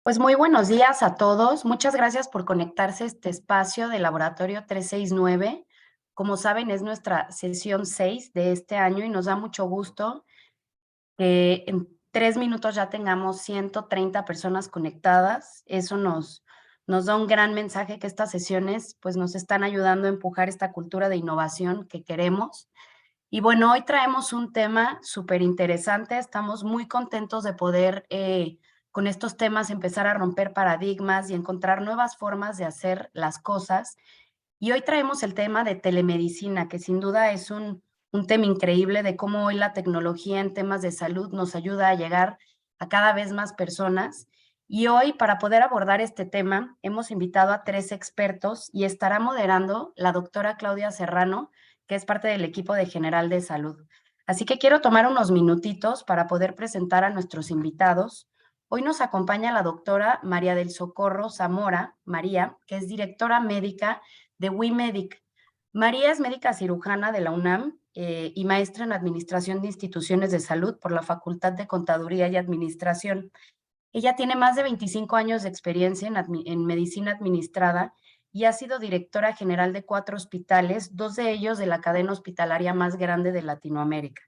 Pues muy buenos días a todos. Muchas gracias por conectarse a este espacio de Laboratorio 369. Como saben, es nuestra sesión 6 de este año y nos da mucho gusto que en 3 minutos ya tengamos 130 personas conectadas. Eso nos da un gran mensaje que estas sesiones pues, nos están ayudando a empujar esta cultura de innovación que queremos. Y bueno, hoy traemos un tema súper interesante. Estamos muy contentos de poder con estos temas empezar a romper paradigmas y encontrar nuevas formas de hacer las cosas. Y hoy traemos el tema de telemedicina, que sin duda es un tema increíble de cómo hoy la tecnología en temas de salud nos ayuda a llegar a cada vez más personas. Y hoy, para poder abordar este tema, hemos invitado a 3 expertos y estará moderando la doctora Claudia Serrano, que es parte del equipo de General de Salud. Así que quiero tomar unos minutitos para poder presentar a nuestros invitados. Hoy nos acompaña la doctora María del Socorro Zamora, María, que es directora médica de WeMedic. María es médica cirujana de la UNAM y maestra en Administración de Instituciones de Salud por la Facultad de Contaduría y Administración. Ella tiene más de 25 años de experiencia en medicina administrada y ha sido directora general de 4 hospitales, 2 de ellos de la cadena hospitalaria más grande de Latinoamérica.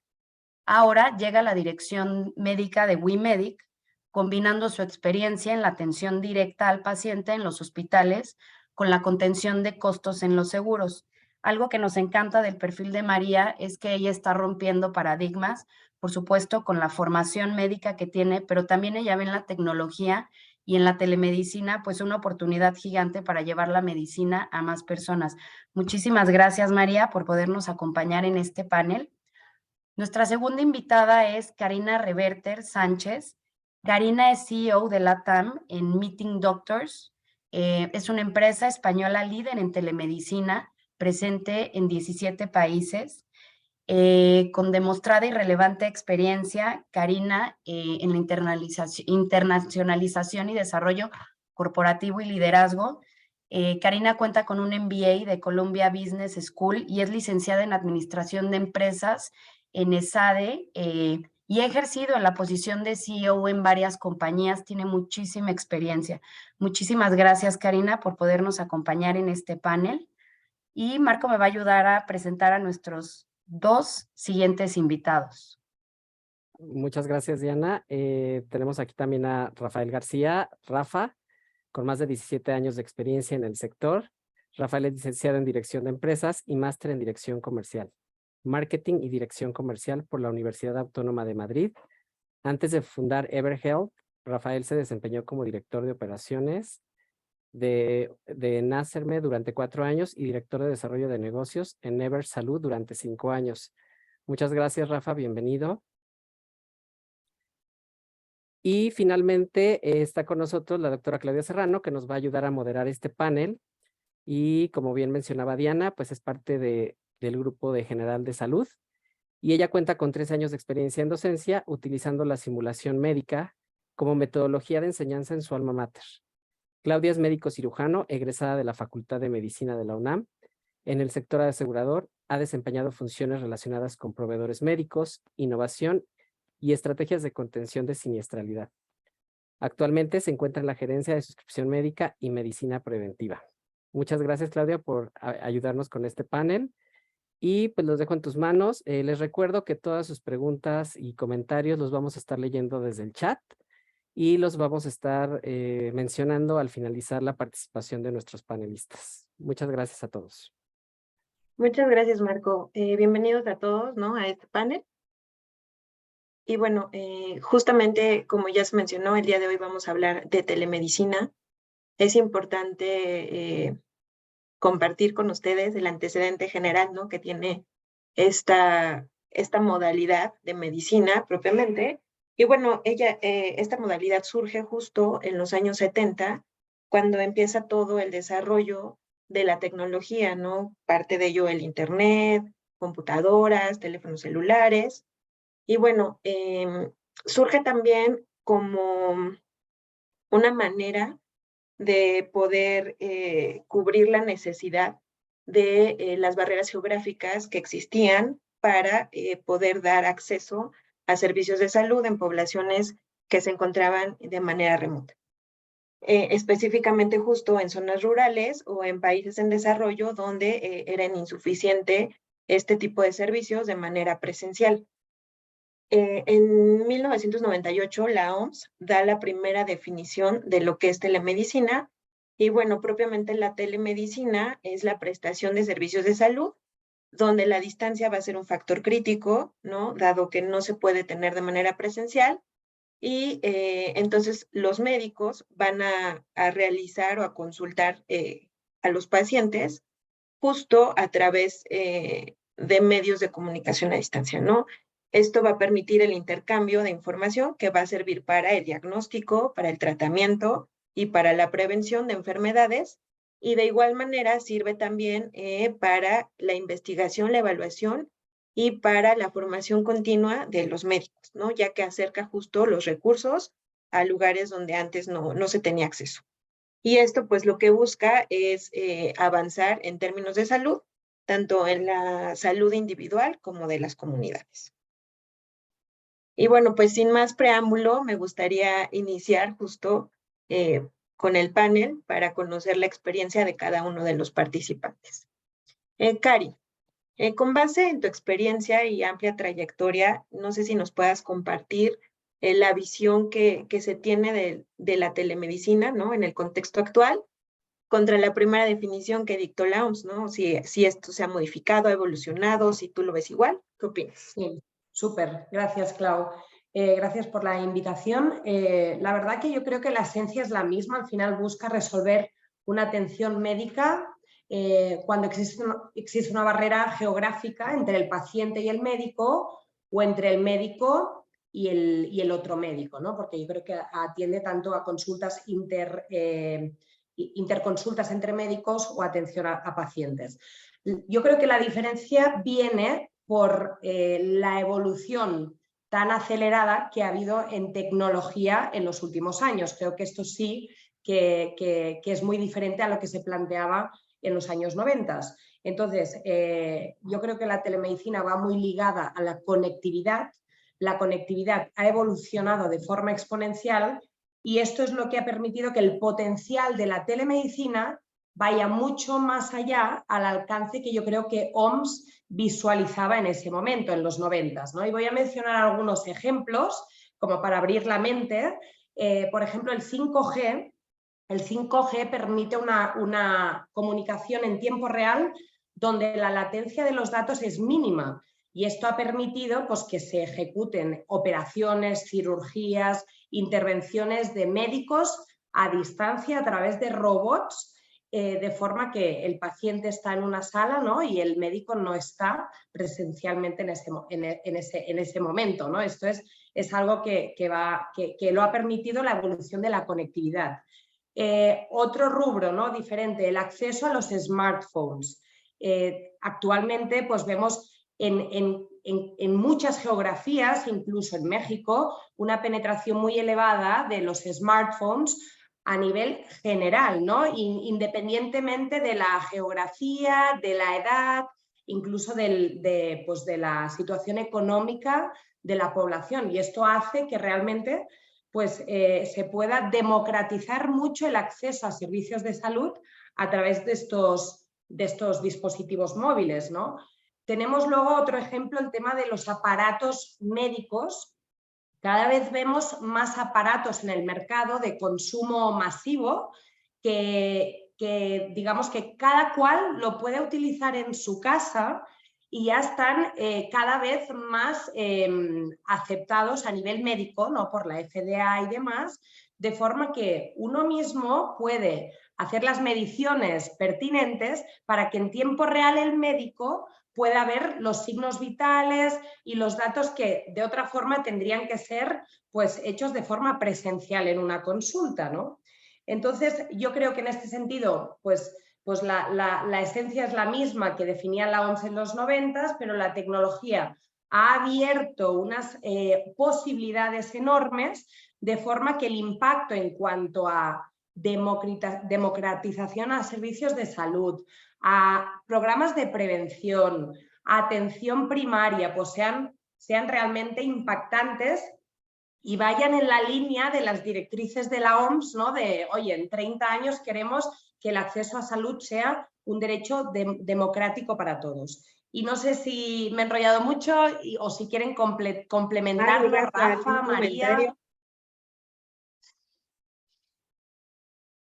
Ahora llega a la dirección médica de WeMedic, combinando su experiencia en la atención directa al paciente en los hospitales con la contención de costos en los seguros. Algo que nos encanta del perfil de María es que ella está rompiendo paradigmas, por supuesto, con la formación médica que tiene, pero también ella ve en la tecnología y en la telemedicina, pues una oportunidad gigante para llevar la medicina a más personas. Muchísimas gracias, María, por podernos acompañar en este panel. Nuestra segunda invitada es Karina Reverter Sánchez. Karina es CEO de LATAM en Meeting Doctors. Es una empresa española líder en telemedicina, presente en 17 países. Con demostrada y relevante experiencia, Karina, en la internacionalización y desarrollo corporativo y liderazgo. Karina cuenta con un MBA de Columbia Business School y es licenciada en Administración de Empresas en ESADE y ha ejercido en la posición de CEO en varias compañías. Tiene muchísima experiencia. Muchísimas gracias, Karina, por podernos acompañar en este panel. Y Marco me va a ayudar a presentar a nuestros 2 siguientes invitados. Muchas gracias, Diana. Tenemos aquí también a Rafael García, Rafa, con más de 17 años de experiencia en el sector. Rafael es licenciado en Dirección de Empresas y máster en Dirección Comercial, Marketing y Dirección Comercial por la Universidad Autónoma de Madrid. Antes de fundar EverHealth, Rafael se desempeñó como director de operaciones de Nacerme durante 4 años y director de desarrollo de negocios en Ever Salud durante 5 años. Muchas gracias, Rafa. Bienvenido. Y finalmente está con nosotros la doctora Claudia Serrano, que nos va a ayudar a moderar este panel. Y como bien mencionaba Diana, pues es parte del grupo de General de Salud. Y ella cuenta con 3 años de experiencia en docencia, utilizando la simulación médica como metodología de enseñanza en su alma mater. Claudia es médico cirujano, egresada de la Facultad de Medicina de la UNAM. En el sector asegurador ha desempeñado funciones relacionadas con proveedores médicos, innovación y estrategias de contención de siniestralidad. Actualmente se encuentra en la gerencia de suscripción médica y medicina preventiva. Muchas gracias, Claudia, por ayudarnos con este panel. Y pues los dejo en tus manos. Les recuerdo que todas sus preguntas y comentarios los vamos a estar leyendo desde el chat y los vamos a estar mencionando al finalizar la participación de nuestros panelistas. Muchas gracias a todos. Muchas gracias, Marco. Bienvenidos a todos, ¿no? A este panel. Y bueno, justamente como ya se mencionó, el día de hoy vamos a hablar de telemedicina. Es importante compartir con ustedes el antecedente general, ¿no? Que tiene esta modalidad de medicina propiamente. Y bueno, esta modalidad surge justo en los años 70, cuando empieza todo el desarrollo de la tecnología, ¿no? Parte de ello el Internet, computadoras, teléfonos celulares. Y bueno, surge también como una manera de poder cubrir la necesidad de las barreras geográficas que existían para poder dar acceso a servicios de salud en poblaciones que se encontraban de manera remota. específicamente justo en zonas rurales o en países en desarrollo donde era insuficiente este tipo de servicios de manera presencial. En 1998 la OMS da la primera definición de lo que es telemedicina y bueno, propiamente la telemedicina es la prestación de servicios de salud donde la distancia va a ser un factor crítico, ¿no? Dado que no se puede tener de manera presencial y entonces los médicos van a realizar o a consultar a los pacientes justo a través de medios de comunicación a distancia, ¿no? Esto va a permitir el intercambio de información que va a servir para el diagnóstico, para el tratamiento y para la prevención de enfermedades. Y de igual manera sirve también para la investigación, la evaluación y para la formación continua de los médicos, ¿no? Ya que acerca justo los recursos a lugares donde antes no se tenía acceso. Y esto pues lo que busca es avanzar en términos de salud, tanto en la salud individual como de las comunidades. Y bueno, pues sin más preámbulo, me gustaría iniciar justo con el panel para conocer la experiencia de cada uno de los participantes. Cari, con base en tu experiencia y amplia trayectoria, no sé si nos puedas compartir la visión que se tiene de la telemedicina, ¿no? En el contexto actual, contra la primera definición que dictó la OMS, ¿no? Si esto se ha modificado, ha evolucionado, si tú lo ves igual, ¿qué opinas? Sí, súper. Gracias, Clau. Gracias por la invitación. La verdad que yo creo que la esencia es la misma. Al final busca resolver una atención médica cuando existe una barrera geográfica entre el paciente y el médico o entre el médico y el otro médico, ¿no? Porque yo creo que atiende tanto a consultas interconsultas entre médicos o atención a pacientes. Yo creo que la diferencia viene por la evolución tan acelerada que ha habido en tecnología en los últimos años. Creo que esto sí que es muy diferente a lo que se planteaba en los años 90. Entonces, yo creo que la telemedicina va muy ligada a la conectividad. La conectividad ha evolucionado de forma exponencial y esto es lo que ha permitido que el potencial de la telemedicina vaya mucho más allá al alcance que yo creo que OMS visualizaba en ese momento, en los 90, ¿no? Y voy a mencionar algunos ejemplos como para abrir la mente. Por ejemplo, el 5G. El 5G permite una comunicación en tiempo real donde la latencia de los datos es mínima y esto ha permitido pues, que se ejecuten operaciones, cirugías, intervenciones de médicos a distancia a través de robots de forma que el paciente está en una sala, ¿no? Y el médico no está presencialmente en ese momento, ¿no? Esto es algo que lo ha permitido la evolución de la conectividad. Otro rubro, ¿no? Diferente, el acceso a los smartphones. Actualmente pues, vemos en muchas geografías, incluso en México, una penetración muy elevada de los smartphones a nivel general, ¿no? Independientemente de la geografía, de la edad, incluso de la situación económica de la población. Y esto hace que realmente pues, se pueda democratizar mucho el acceso a servicios de salud a través de estos dispositivos móviles, ¿no? Tenemos luego otro ejemplo, el tema de los aparatos médicos. Cada vez vemos más aparatos en el mercado de consumo masivo que digamos que cada cual lo puede utilizar en su casa y ya están cada vez más aceptados a nivel médico, ¿no? Por la FDA y demás, de forma que uno mismo puede hacer las mediciones pertinentes para que en tiempo real el médico pueda ver los signos vitales y los datos que de otra forma tendrían que ser pues, hechos de forma presencial en una consulta, ¿no? Entonces, yo creo que en este sentido, pues la esencia es la misma que definía la OMS en los 90, pero la tecnología ha abierto unas posibilidades enormes de forma que el impacto en cuanto a democratización a servicios de salud, a programas de prevención, a atención primaria, pues sean realmente impactantes y vayan en la línea de las directrices de la OMS, ¿no? De, oye, en 30 años queremos que el acceso a salud sea un derecho democrático para todos. Y no sé si me he enrollado mucho o si quieren complementarlo, Rafa, María.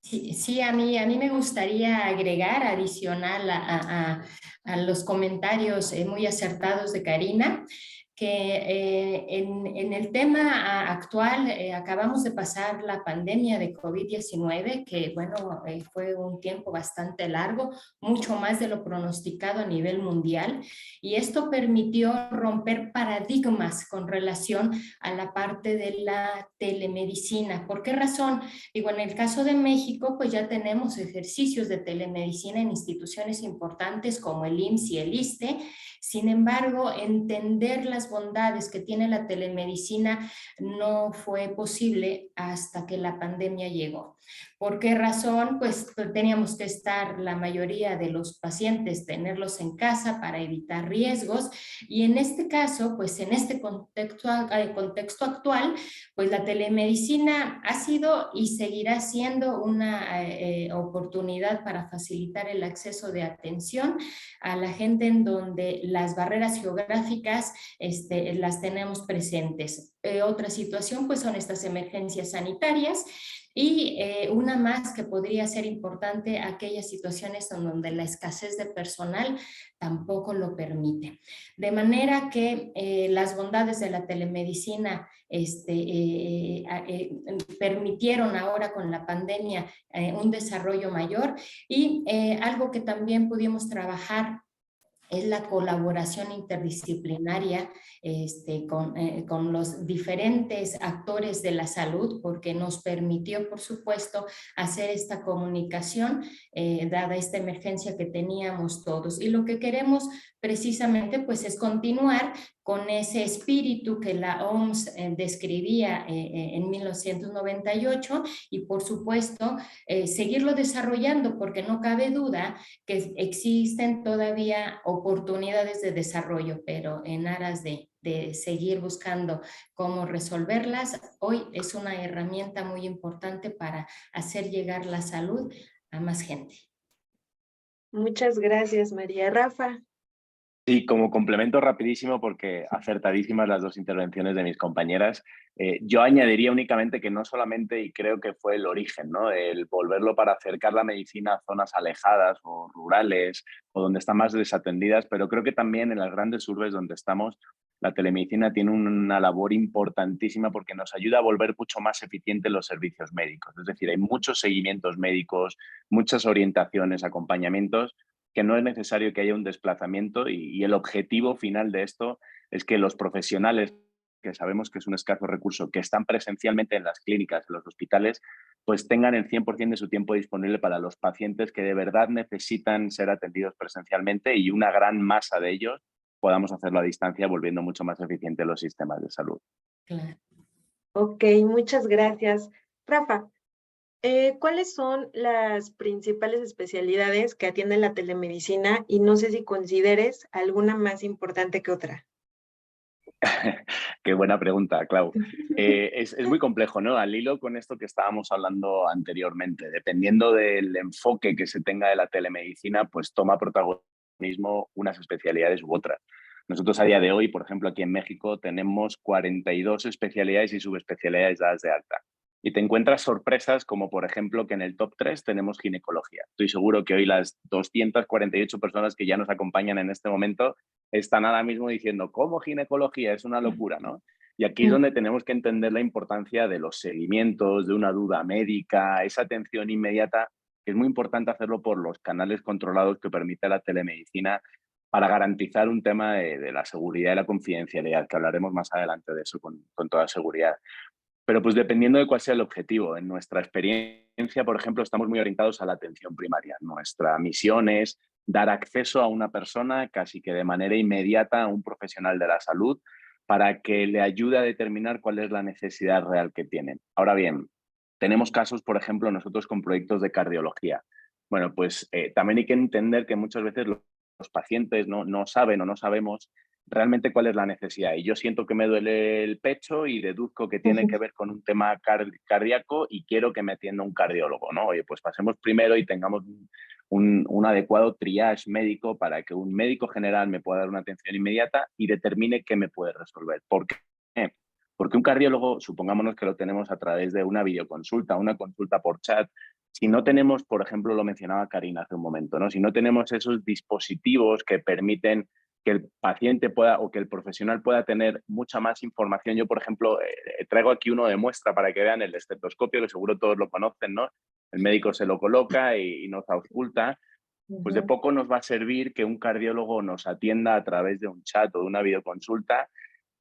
Sí, a mí me gustaría agregar adicional a los comentarios muy acertados de Karina, que en el tema actual acabamos de pasar la pandemia de COVID-19, que bueno, fue un tiempo bastante largo, mucho más de lo pronosticado a nivel mundial, y esto permitió romper paradigmas con relación a la parte de la telemedicina. ¿Por qué razón? Digo, en el caso de México, pues ya tenemos ejercicios de telemedicina en instituciones importantes como el IMSS y el ISSSTE. Sin embargo, entender las bondades que tiene la telemedicina no fue posible hasta que la pandemia llegó. ¿Por qué razón? Pues teníamos que estar la mayoría de los pacientes, tenerlos en casa para evitar riesgos, y en este caso, pues en este contexto actual, pues la telemedicina ha sido y seguirá siendo una oportunidad para facilitar el acceso de atención a la gente en donde las barreras geográficas las tenemos presentes. Otra situación pues son estas emergencias sanitarias, y una más que podría ser importante, aquellas situaciones en donde la escasez de personal tampoco lo permite. De manera que las bondades de la telemedicina permitieron ahora con la pandemia un desarrollo mayor, y algo que también pudimos trabajar es la colaboración interdisciplinaria con los diferentes actores de la salud, porque nos permitió, por supuesto, hacer esta comunicación dada esta emergencia que teníamos todos. Y lo que queremos precisamente pues es continuar con ese espíritu que la OMS describía en 1998, y por supuesto seguirlo desarrollando, porque no cabe duda que existen todavía oportunidades de desarrollo, pero en aras de seguir buscando cómo resolverlas, hoy es una herramienta muy importante para hacer llegar la salud a más gente. Muchas gracias, María. Rafa. Y como complemento rapidísimo, porque acertadísimas las dos intervenciones de mis compañeras, yo añadiría únicamente que no solamente, y creo que fue el origen, ¿no? El volverlo para acercar la medicina a zonas alejadas o rurales o donde están más desatendidas, pero creo que también en las grandes urbes donde estamos, la telemedicina tiene una labor importantísima porque nos ayuda a volver mucho más eficientes los servicios médicos. Es decir, hay muchos seguimientos médicos, muchas orientaciones, acompañamientos, que no es necesario que haya un desplazamiento, y el objetivo final de esto es que los profesionales, que sabemos que es un escaso recurso, que están presencialmente en las clínicas, en los hospitales, pues tengan el 100% de su tiempo disponible para los pacientes que de verdad necesitan ser atendidos presencialmente, y una gran masa de ellos podamos hacerlo a distancia, volviendo mucho más eficientes los sistemas de salud. Claro. Ok, muchas gracias. Rafa, ¿cuáles son las principales especialidades que atiende la telemedicina? Y no sé si consideres alguna más importante que otra. Qué buena pregunta, Clau. Es muy complejo, ¿no? Al hilo con esto que estábamos hablando anteriormente, dependiendo del enfoque que se tenga de la telemedicina, pues toma protagonismo unas especialidades u otras. Nosotros a día de hoy, por ejemplo, aquí en México, tenemos 42 especialidades y subespecialidades dadas de alta. Y te encuentras sorpresas como, por ejemplo, que en el top 3 tenemos ginecología. Estoy seguro que hoy las 248 personas que ya nos acompañan en este momento están ahora mismo diciendo, ¿cómo ginecología? Es una locura, ¿no? Y aquí es donde tenemos que entender la importancia de los seguimientos, de una duda médica, esa atención inmediata, que es muy importante hacerlo por los canales controlados que permite la telemedicina para garantizar un tema de la seguridad y la confidencialidad, que hablaremos más adelante de eso con toda seguridad. Pero pues dependiendo de cuál sea el objetivo. En nuestra experiencia, por ejemplo, estamos muy orientados a la atención primaria. Nuestra misión es dar acceso a una persona casi que de manera inmediata a un profesional de la salud para que le ayude a determinar cuál es la necesidad real que tienen. Ahora bien, tenemos casos, por ejemplo, nosotros con proyectos de cardiología. Bueno, pues también hay que entender que muchas veces los pacientes no saben o no sabemos realmente cuál es la necesidad. Y yo siento que me duele el pecho y deduzco que tiene que ver con un tema cardíaco y quiero que me atienda un cardiólogo, ¿no? Oye, pues pasemos primero y tengamos un adecuado triage médico para que un médico general me pueda dar una atención inmediata y determine qué me puede resolver. ¿Por qué? Porque un cardiólogo, supongámonos que lo tenemos a través de una videoconsulta, una consulta por chat. Si no tenemos, por ejemplo, lo mencionaba Karina hace un momento, ¿no? Si no tenemos esos dispositivos que permiten que el paciente pueda o que el profesional pueda tener mucha más información. Yo, por ejemplo, traigo aquí uno de muestra para que vean el estetoscopio, que seguro todos lo conocen, ¿no? El médico se lo coloca y nos ausculta. Pues de poco nos va a servir que un cardiólogo nos atienda a través de un chat o de una videoconsulta,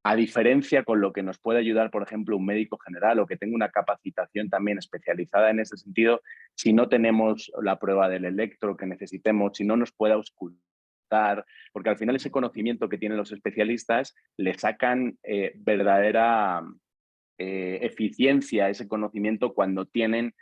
a diferencia con lo que nos puede ayudar, por ejemplo, un médico general o que tenga una capacitación también especializada en ese sentido, si no tenemos la prueba del electro que necesitemos, si no nos puede auscultar, porque al final ese conocimiento que tienen los especialistas le sacan verdadera eficiencia a ese conocimiento cuando tienen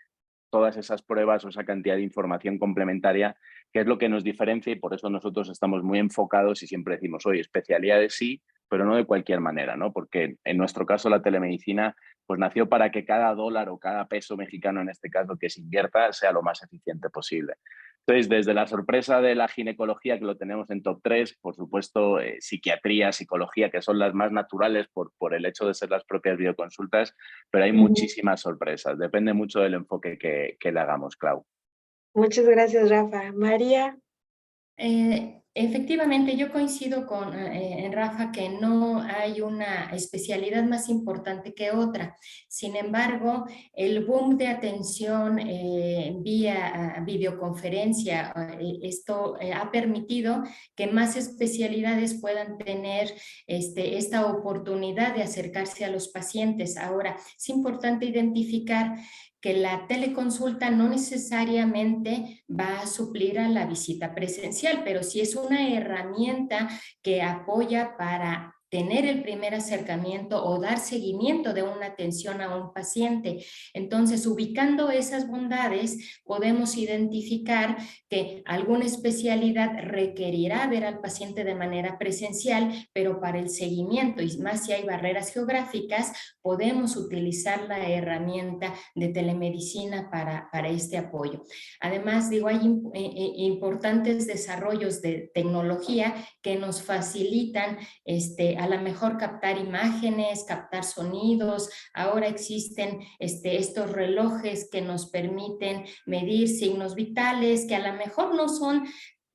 todas esas pruebas o esa cantidad de información complementaria, que es lo que nos diferencia y por eso nosotros estamos muy enfocados y siempre decimos, oye, especialidades sí, pero no de cualquier manera, ¿no? Porque en nuestro caso la telemedicina pues nació para que cada dólar o cada peso mexicano, en este caso, que se invierta sea lo más eficiente posible. Entonces, desde la sorpresa de la ginecología, que lo tenemos en top 3, por supuesto, psiquiatría, psicología, que son las más naturales por el hecho de ser las propias videoconsultas, pero hay muchísimas sorpresas. Depende mucho del enfoque que le hagamos, Clau. Muchas gracias, Rafa. María. Efectivamente, yo coincido en Rafa que no hay una especialidad más importante que otra. Sin embargo, el boom de atención vía videoconferencia, esto ha permitido que más especialidades puedan tener esta oportunidad de acercarse a los pacientes. Ahora, es importante identificar que la teleconsulta no necesariamente va a suplir a la visita presencial, pero sí es una herramienta que apoya para tener el primer acercamiento o dar seguimiento de una atención a un paciente. Entonces, ubicando esas bondades, podemos identificar que alguna especialidad requerirá ver al paciente de manera presencial, pero para el seguimiento, y más si hay barreras geográficas, podemos utilizar la herramienta de telemedicina para este apoyo. Además, digo, hay importantes desarrollos de tecnología que nos facilitan a lo mejor captar imágenes, captar sonidos. Ahora existen estos relojes que nos permiten medir signos vitales, que a lo mejor no son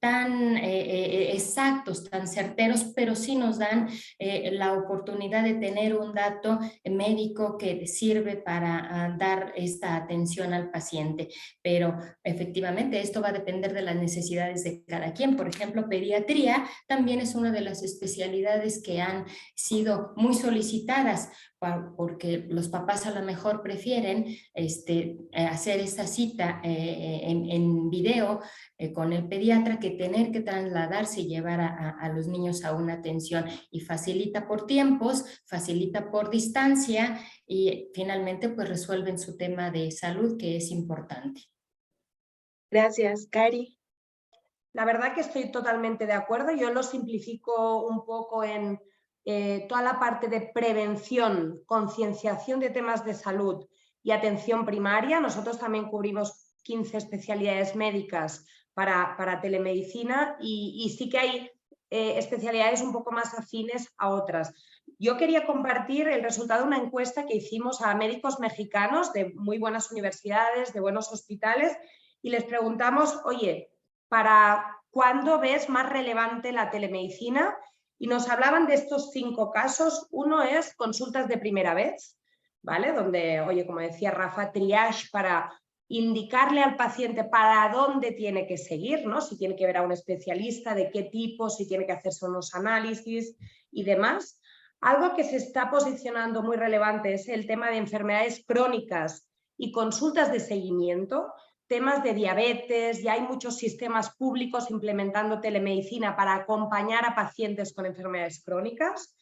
tan exactos, tan certeros, pero sí nos dan la oportunidad de tener un dato médico que sirve para dar esta atención al paciente. Pero efectivamente esto va a depender de las necesidades de cada quien. Por ejemplo, pediatría también es una de las especialidades que han sido muy solicitadas porque los papás a lo mejor prefieren hacer esta cita en video con el pediatra que tener que trasladarse y llevar a los niños a una atención, y facilita por tiempos, facilita por distancia y finalmente pues resuelven su tema de salud, que es importante. Gracias, Cari. La verdad que estoy totalmente de acuerdo. Yo lo simplifico un poco en toda la parte de prevención, concienciación de temas de salud y atención primaria. Nosotros también cubrimos 15 especialidades médicas para telemedicina y sí que hay especialidades un poco más afines a otras. Yo quería compartir el resultado de una encuesta que hicimos a médicos mexicanos de muy buenas universidades, de buenos hospitales, y les preguntamos, oye, ¿para cuándo ves más relevante la telemedicina? Y nos hablaban de estos 5 casos. Uno es consultas de primera vez, ¿vale? Donde, oye, como decía Rafa, triage para indicarle al paciente para dónde tiene que seguir, ¿no? Si tiene que ver a un especialista, de qué tipo, si tiene que hacerse unos análisis y demás. Algo que se está posicionando muy relevante es el tema de enfermedades crónicas y consultas de seguimiento, temas de diabetes. Ya hay muchos sistemas públicos implementando telemedicina para acompañar a pacientes con enfermedades crónicas.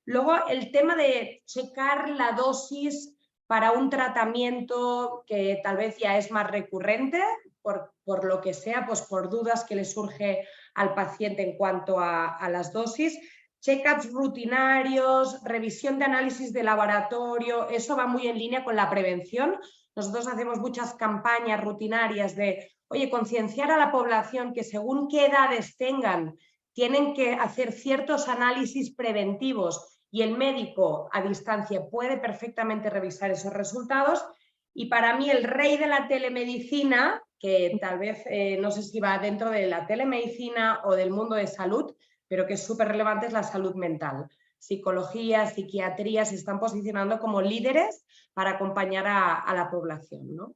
Luego, el tema de checar la dosis para un tratamiento que tal vez ya es más recurrente, por lo que sea, pues por dudas que le surge al paciente en cuanto a las dosis. check-ups rutinarios, revisión de análisis de laboratorio, eso va muy en línea con la prevención. Nosotros hacemos muchas campañas rutinarias de, oye, concienciar a la población que según qué edades tengan, tienen que hacer ciertos análisis preventivos y el médico a distancia puede perfectamente revisar esos resultados. Y para mí el rey de la telemedicina, que tal vez no sé si va dentro de la telemedicina o del mundo de salud, pero que es súper relevante, es la salud mental. Psicología, psiquiatría se están posicionando como líderes para acompañar a la población, ¿no?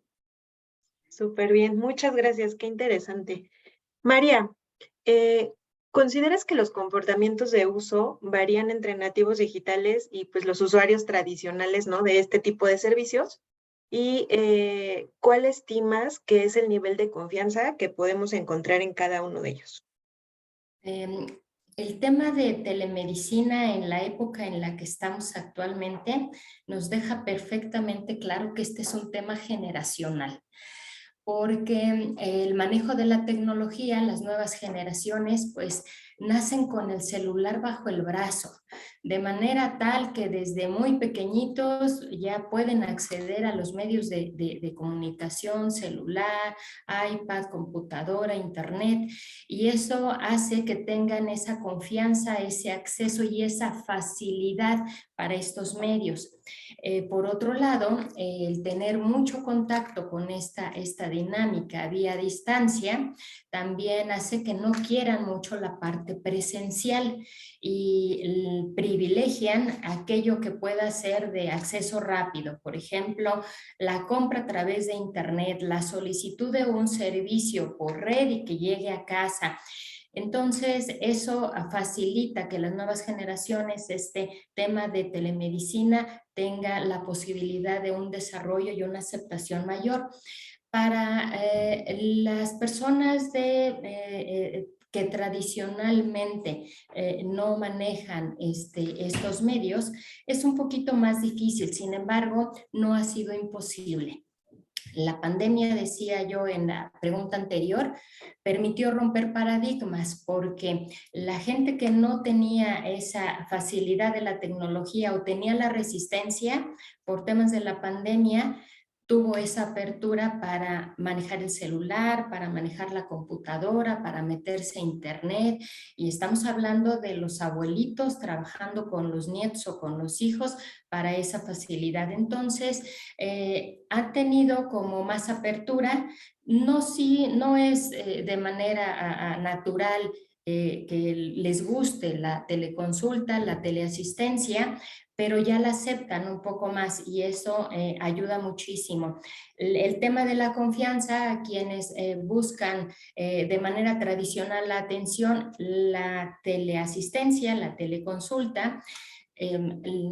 Súper bien, muchas gracias, qué interesante. María, ¿consideras que los comportamientos de uso varían entre nativos digitales y pues los usuarios tradicionales, ¿no?, de este tipo de servicios? ¿Y cuál estimas que es el nivel de confianza que podemos encontrar en cada uno de ellos? El tema de telemedicina en la época en la que estamos actualmente nos deja perfectamente claro que este es un tema generacional, porque el manejo de la tecnología, las nuevas generaciones, pues nacen con el celular bajo el brazo, de manera tal que desde muy pequeñitos ya pueden acceder a los medios de comunicación, celular, iPad, computadora, internet, y eso hace que tengan esa confianza, ese acceso y esa facilidad para estos medios. Por otro lado, el tener mucho contacto con esta dinámica vía distancia también hace que no quieran mucho la parte presencial y privilegian aquello que pueda ser de acceso rápido. Por ejemplo, la compra a través de internet, la solicitud de un servicio por red y que llegue a casa. Entonces, eso facilita que las nuevas generaciones, este tema de telemedicina, tenga la posibilidad de un desarrollo y una aceptación mayor. Para las personas que tradicionalmente no manejan estos medios, es un poquito más difícil. Sin embargo, no ha sido imposible. La pandemia, decía yo en la pregunta anterior, permitió romper paradigmas porque la gente que no tenía esa facilidad de la tecnología o tenía la resistencia por temas de la pandemia, tuvo esa apertura para manejar el celular, para manejar la computadora, para meterse a internet, y estamos hablando de los abuelitos trabajando con los nietos o con los hijos para esa facilidad. Entonces, ha tenido como más apertura, no es de manera natural que les guste la teleconsulta, la teleasistencia, pero ya la aceptan un poco más y eso ayuda muchísimo. El tema de la confianza, a quienes buscan de manera tradicional la atención, la teleasistencia, la teleconsulta,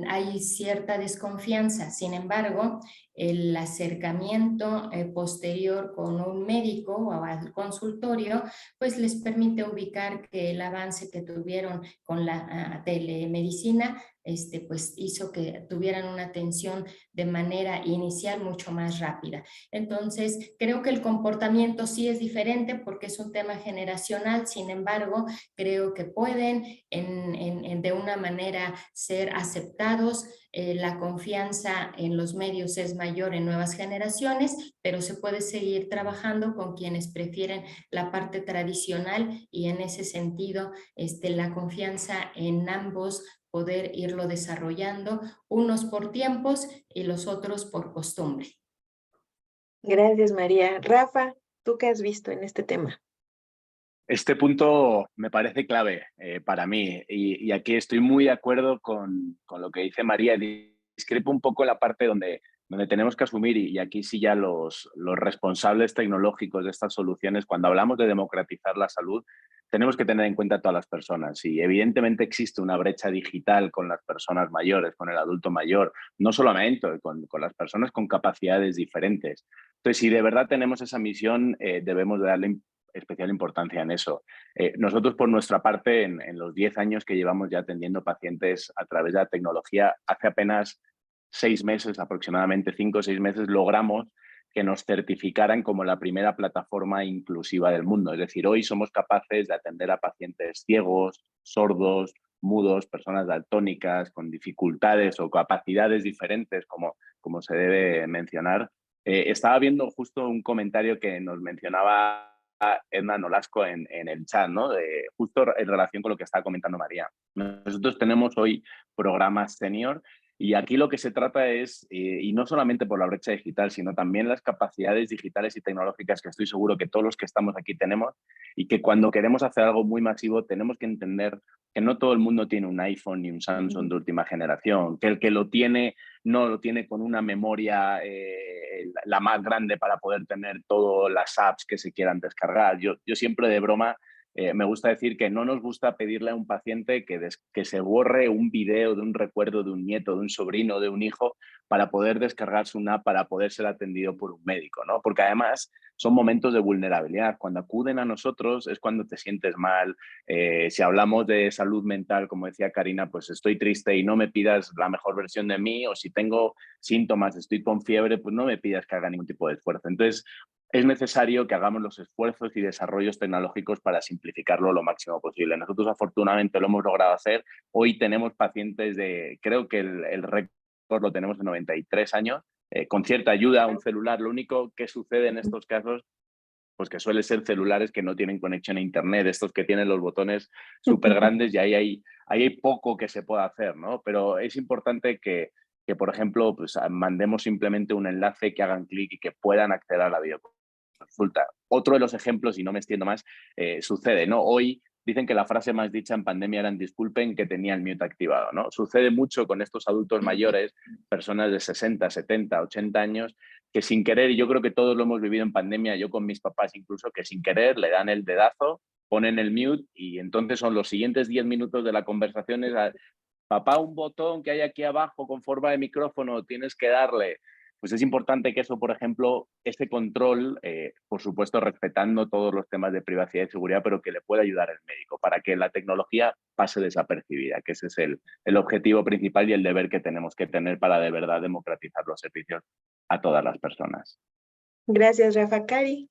hay cierta desconfianza. Sin embargo, el acercamiento posterior con un médico o al consultorio, pues les permite ubicar que el avance que tuvieron con la telemedicina pues hizo que tuvieran una atención de manera inicial mucho más rápida. Entonces, creo que el comportamiento sí es diferente porque es un tema generacional. Sin embargo, creo que pueden de una manera ser aceptados. La confianza en los medios es mayor en nuevas generaciones, pero se puede seguir trabajando con quienes prefieren la parte tradicional, y en ese sentido la confianza en ambos poder irlo desarrollando, unos por tiempos y los otros por costumbre. Gracias, María. Rafa, ¿tú qué has visto en este tema? Este punto me parece clave para mí y aquí estoy muy de acuerdo con lo que dice María. Discrepo un poco en la parte donde tenemos que asumir, y aquí sí ya los responsables tecnológicos de estas soluciones, cuando hablamos de democratizar la salud, tenemos que tener en cuenta a todas las personas. Y evidentemente existe una brecha digital con las personas mayores, con el adulto mayor, no solamente con las personas con capacidades diferentes. Entonces, si de verdad tenemos esa misión, debemos de darle especial importancia en eso. Nosotros, por nuestra parte, en los 10 años que llevamos ya atendiendo pacientes a través de la tecnología, hace apenas 6 meses, aproximadamente 5 o 6 meses, logramos que nos certificaran como la primera plataforma inclusiva del mundo. Es decir, hoy somos capaces de atender a pacientes ciegos, sordos, mudos, personas daltónicas, con dificultades o capacidades diferentes, como se debe mencionar. Estaba viendo justo un comentario que nos mencionaba Edna Nolasco en el chat, ¿no? Justo en relación con lo que estaba comentando María. Nosotros tenemos hoy programas senior y aquí lo que se trata es, y no solamente por la brecha digital, sino también las capacidades digitales y tecnológicas que estoy seguro que todos los que estamos aquí tenemos, y que cuando queremos hacer algo muy masivo tenemos que entender que no todo el mundo tiene un iPhone ni un Samsung de última generación, que el que lo tiene no lo tiene con una memoria la más grande para poder tener todas las apps que se quieran descargar. Yo siempre de broma me gusta decir que no nos gusta pedirle a un paciente que se borre un video de un recuerdo de un nieto, de un sobrino, de un hijo, para poder descargarse una app para poder ser atendido por un médico, ¿no? Porque además son momentos de vulnerabilidad. Cuando acuden a nosotros es cuando te sientes mal. Si hablamos de salud mental, como decía Karina, pues estoy triste y no me pidas la mejor versión de mí, o si tengo síntomas, estoy con fiebre, pues no me pidas que haga ningún tipo de esfuerzo. Entonces, es necesario que hagamos los esfuerzos y desarrollos tecnológicos para simplificarlo lo máximo posible. Nosotros afortunadamente lo hemos logrado hacer. Hoy tenemos pacientes creo que el récord lo tenemos de 93 años, con cierta ayuda, un celular. Lo único que sucede en estos casos, pues que suele ser celulares que no tienen conexión a internet, estos que tienen los botones súper grandes, y ahí hay poco que se pueda hacer, ¿no? Pero es importante que por ejemplo, pues mandemos simplemente un enlace, que hagan clic y que puedan acceder a la videoconsulta. Otro de los ejemplos, y no me extiendo más, sucede, ¿no? Hoy dicen que la frase más dicha en pandemia era disculpen que tenía el mute activado, ¿no? Sucede mucho con estos adultos mayores, personas de 60, 70, 80 años, que sin querer, y yo creo que todos lo hemos vivido en pandemia, yo con mis papás incluso, que sin querer le dan el dedazo, ponen el mute y entonces son los siguientes 10 minutos de la conversación papá, un botón que hay aquí abajo con forma de micrófono, tienes que darle. Pues es importante que eso, por ejemplo, ese control, por supuesto, respetando todos los temas de privacidad y seguridad, pero que le pueda ayudar al médico para que la tecnología pase desapercibida, que ese es el objetivo principal y el deber que tenemos que tener para de verdad democratizar los servicios a todas las personas. Gracias, Rafa. Cari.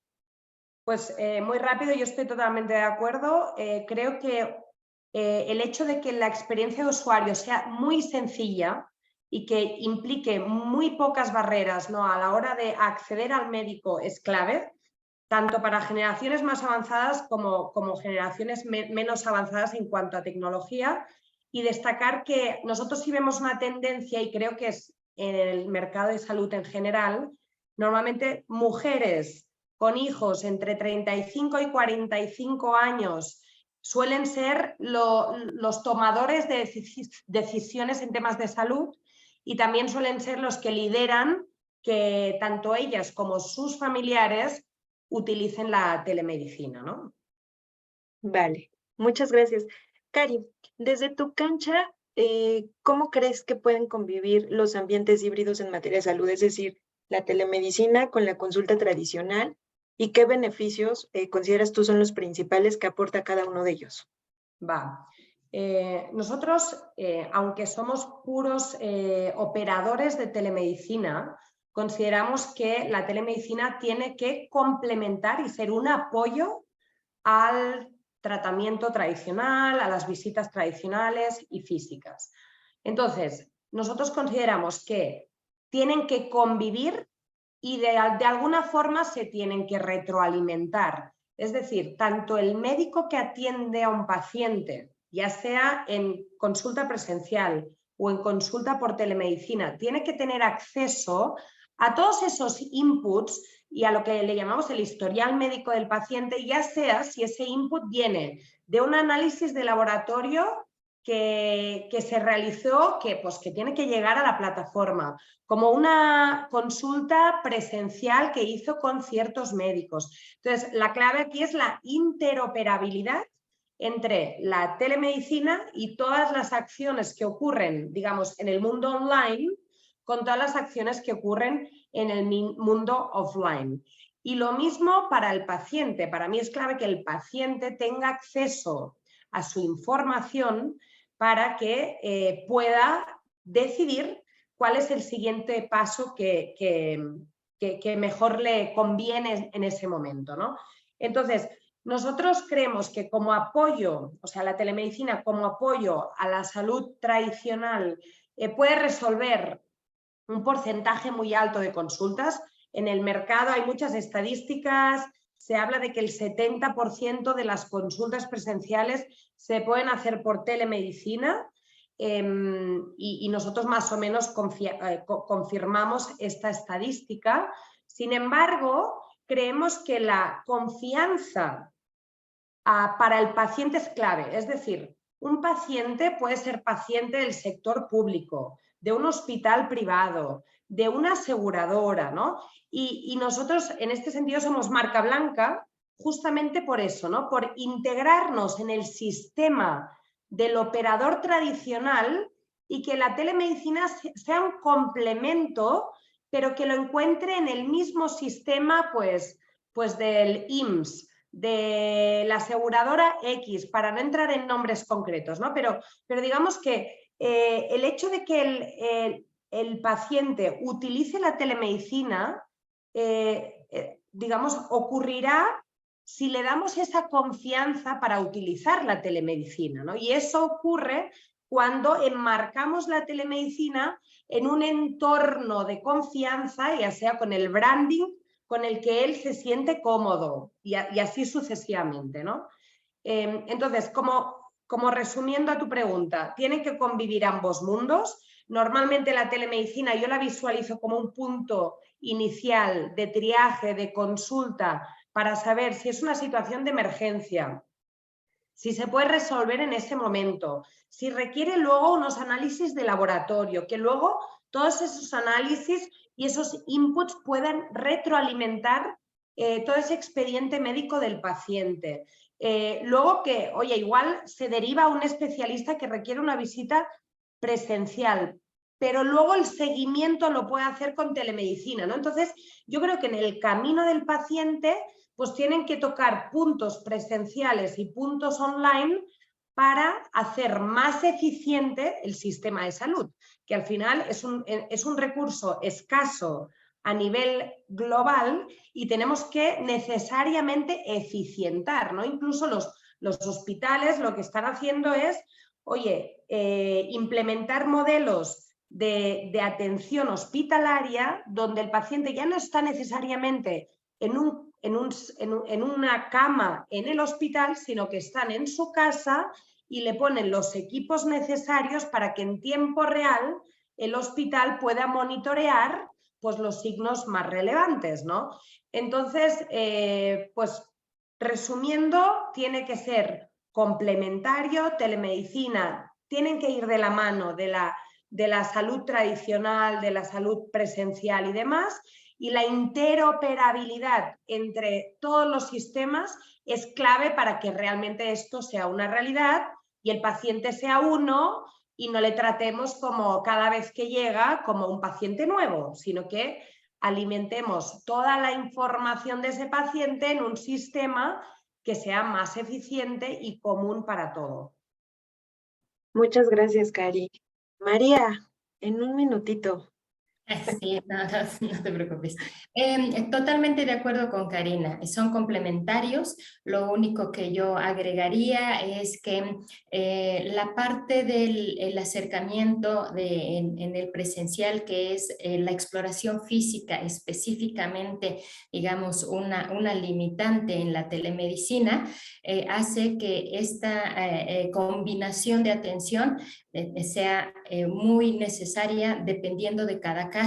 Pues muy rápido, yo estoy totalmente de acuerdo. Creo que el hecho de que la experiencia de usuario sea muy sencilla y que implique muy pocas barreras, ¿no?, a la hora de acceder al médico es clave, tanto para generaciones más avanzadas como generaciones menos avanzadas en cuanto a tecnología. Y destacar que nosotros sí vemos una tendencia, y creo que es en el mercado de salud en general, normalmente mujeres con hijos entre 35 y 45 años suelen ser los tomadores de decisiones en temas de salud, y también suelen ser los que lideran que tanto ellas como sus familiares utilicen la telemedicina, ¿no? Vale, muchas gracias. Cari, desde tu cancha, ¿cómo crees que pueden convivir los ambientes híbridos en materia de salud? Es decir, la telemedicina con la consulta tradicional, ¿y qué beneficios consideras tú son los principales que aporta cada uno de ellos? Nosotros, aunque somos puros operadores de telemedicina, consideramos que la telemedicina tiene que complementar y ser un apoyo al tratamiento tradicional, a las visitas tradicionales y físicas. Entonces, nosotros consideramos que tienen que convivir y de alguna forma se tienen que retroalimentar. Es decir, tanto el médico que atiende a un paciente, ya sea en consulta presencial o en consulta por telemedicina, tiene que tener acceso a todos esos inputs y a lo que le llamamos el historial médico del paciente, ya sea si ese input viene de un análisis de laboratorio que se realizó, que tiene que llegar a la plataforma, como una consulta presencial que hizo con ciertos médicos. Entonces, la clave aquí es la interoperabilidad entre la telemedicina y todas las acciones que ocurren, digamos, en el mundo online, con todas las acciones que ocurren en el mundo offline. Y lo mismo para el paciente. Para mí es clave que el paciente tenga acceso a su información para que pueda decidir cuál es el siguiente paso que mejor le conviene en ese momento, ¿no? Entonces, Nosotros creemos que como apoyo, o sea, la telemedicina como apoyo a la salud tradicional puede resolver un porcentaje muy alto de consultas. En el mercado hay muchas estadísticas, se habla de que el 70% de las consultas presenciales se pueden hacer por telemedicina y nosotros más o menos confirmamos esta estadística. Sin embargo, creemos que la confianza para el paciente es clave, es decir, un paciente puede ser paciente del sector público, de un hospital privado, de una aseguradora, ¿no? Y nosotros en este sentido somos marca blanca justamente por eso, ¿no? Por integrarnos en el sistema del operador tradicional y que la telemedicina sea un complemento, pero que lo encuentre en el mismo sistema, pues del IMSS, de la aseguradora X, para no entrar en nombres concretos, ¿no? Pero digamos que el hecho de que el paciente utilice la telemedicina, digamos, ocurrirá si le damos esa confianza para utilizar la telemedicina, ¿no? Y eso ocurre cuando enmarcamos la telemedicina en un entorno de confianza, ya sea con el branding con el que él se siente cómodo y así sucesivamente, ¿no? Entonces, como resumiendo a tu pregunta, ¿tienen que convivir ambos mundos? Normalmente la telemedicina yo la visualizo como un punto inicial de triaje, de consulta, para saber si es una situación de emergencia, si se puede resolver en ese momento, si requiere luego unos análisis de laboratorio, que luego todos esos análisis y esos inputs puedan retroalimentar todo ese expediente médico del paciente. Luego que, oye, igual se deriva a un especialista que requiere una visita presencial, pero luego el seguimiento lo puede hacer con telemedicina, ¿no? Entonces, yo creo que en el camino del paciente pues tienen que tocar puntos presenciales y puntos online para hacer más eficiente el sistema de salud, que al final es un recurso escaso a nivel global y tenemos que necesariamente eficientar, ¿no? Incluso los hospitales lo que están haciendo es, oye, implementar modelos de atención hospitalaria donde el paciente ya no está necesariamente en una cama en el hospital, sino que están en su casa y le ponen los equipos necesarios para que en tiempo real el hospital pueda monitorear pues, los signos más relevantes, ¿no? Entonces, pues resumiendo, tiene que ser complementario, telemedicina, tienen que ir de la mano de la salud tradicional, de la salud presencial y demás, y la interoperabilidad entre todos los sistemas es clave para que realmente esto sea una realidad y el paciente sea uno y no le tratemos como cada vez que llega como un paciente nuevo, sino que alimentemos toda la información de ese paciente en un sistema que sea más eficiente y común para todo. Muchas gracias, Cari. María, en un minutito. Sí, no te preocupes. Totalmente de acuerdo con Karina, son complementarios. Lo único que yo agregaría es que la parte del acercamiento en el presencial, que es la exploración física, específicamente, digamos, una limitante en la telemedicina, hace que esta combinación de atención sea muy necesaria dependiendo de cada caso.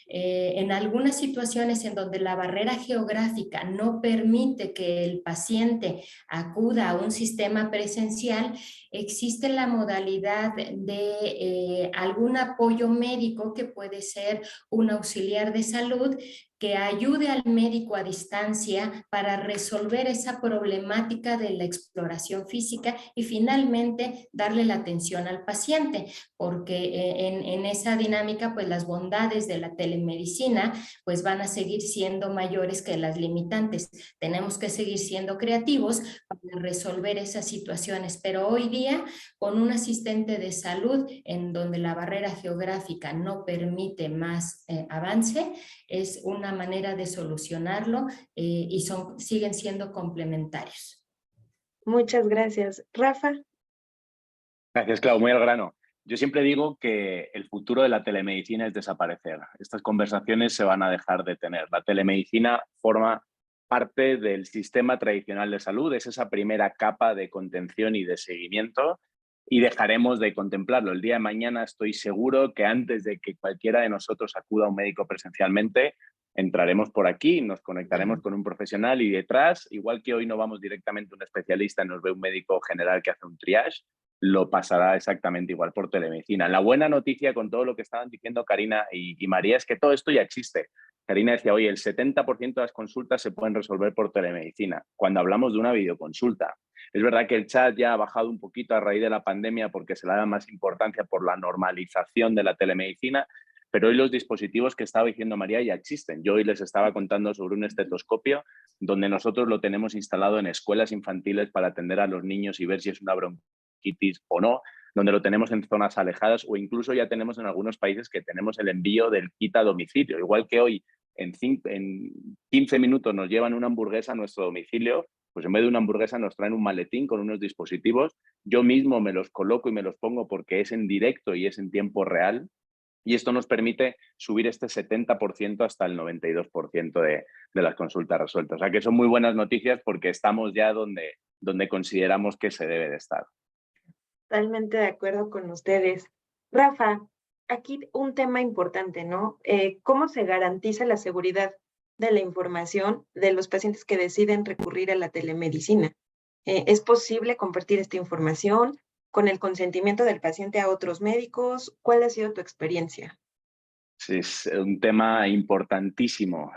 En algunas situaciones en donde la barrera geográfica no permite que el paciente acuda a un sistema presencial, existe la modalidad de algún apoyo médico que puede ser un auxiliar de salud que ayude al médico a distancia para resolver esa problemática de la exploración física y finalmente darle la atención al paciente, porque en esa dinámica pues las bondades de la telemedicina pues van a seguir siendo mayores que las limitantes. Tenemos que seguir siendo creativos para resolver esas situaciones, pero hoy día con un asistente de salud en donde la barrera geográfica no permite más avance, es una manera de solucionarlo y siguen siendo complementarios. Muchas gracias. Rafa. Gracias, Clau. Muy al grano. Yo siempre digo que el futuro de la telemedicina es desaparecer. Estas conversaciones se van a dejar de tener. La telemedicina forma parte del sistema tradicional de salud, es esa primera capa de contención y de seguimiento y dejaremos de contemplarlo. El día de mañana estoy seguro que antes de que cualquiera de nosotros acuda a un médico presencialmente, entraremos por aquí, nos conectaremos con un profesional y detrás, igual que hoy no vamos directamente a un especialista y nos ve un médico general que hace un triage, lo pasará exactamente igual por telemedicina. La buena noticia con todo lo que estaban diciendo Karina y María es que todo esto ya existe. Karina decía, oye, el 70% de las consultas se pueden resolver por telemedicina. Cuando hablamos de una videoconsulta, es verdad que el chat ya ha bajado un poquito a raíz de la pandemia porque se le da más importancia por la normalización de la telemedicina, pero hoy los dispositivos que estaba diciendo María ya existen. Yo hoy les estaba contando sobre un estetoscopio donde nosotros lo tenemos instalado en escuelas infantiles para atender a los niños y ver si es una bronquitis o no, donde lo tenemos en zonas alejadas o incluso ya tenemos en algunos países que tenemos el envío del kit a domicilio. Igual que hoy en 15 minutos nos llevan una hamburguesa a nuestro domicilio, pues en vez de una hamburguesa nos traen un maletín con unos dispositivos. Yo mismo me los coloco y me los pongo porque es en directo y es en tiempo real. Y esto nos permite subir este 70% hasta el 92% de las consultas resueltas. O sea que son muy buenas noticias porque estamos ya donde consideramos que se debe de estar. Totalmente de acuerdo con ustedes. Rafa, aquí un tema importante, ¿no? ¿Cómo se garantiza la seguridad de la información de los pacientes que deciden recurrir a la telemedicina? ¿Es posible compartir esta información con el consentimiento del paciente a otros médicos? ¿Cuál ha sido tu experiencia? Sí, es un tema importantísimo.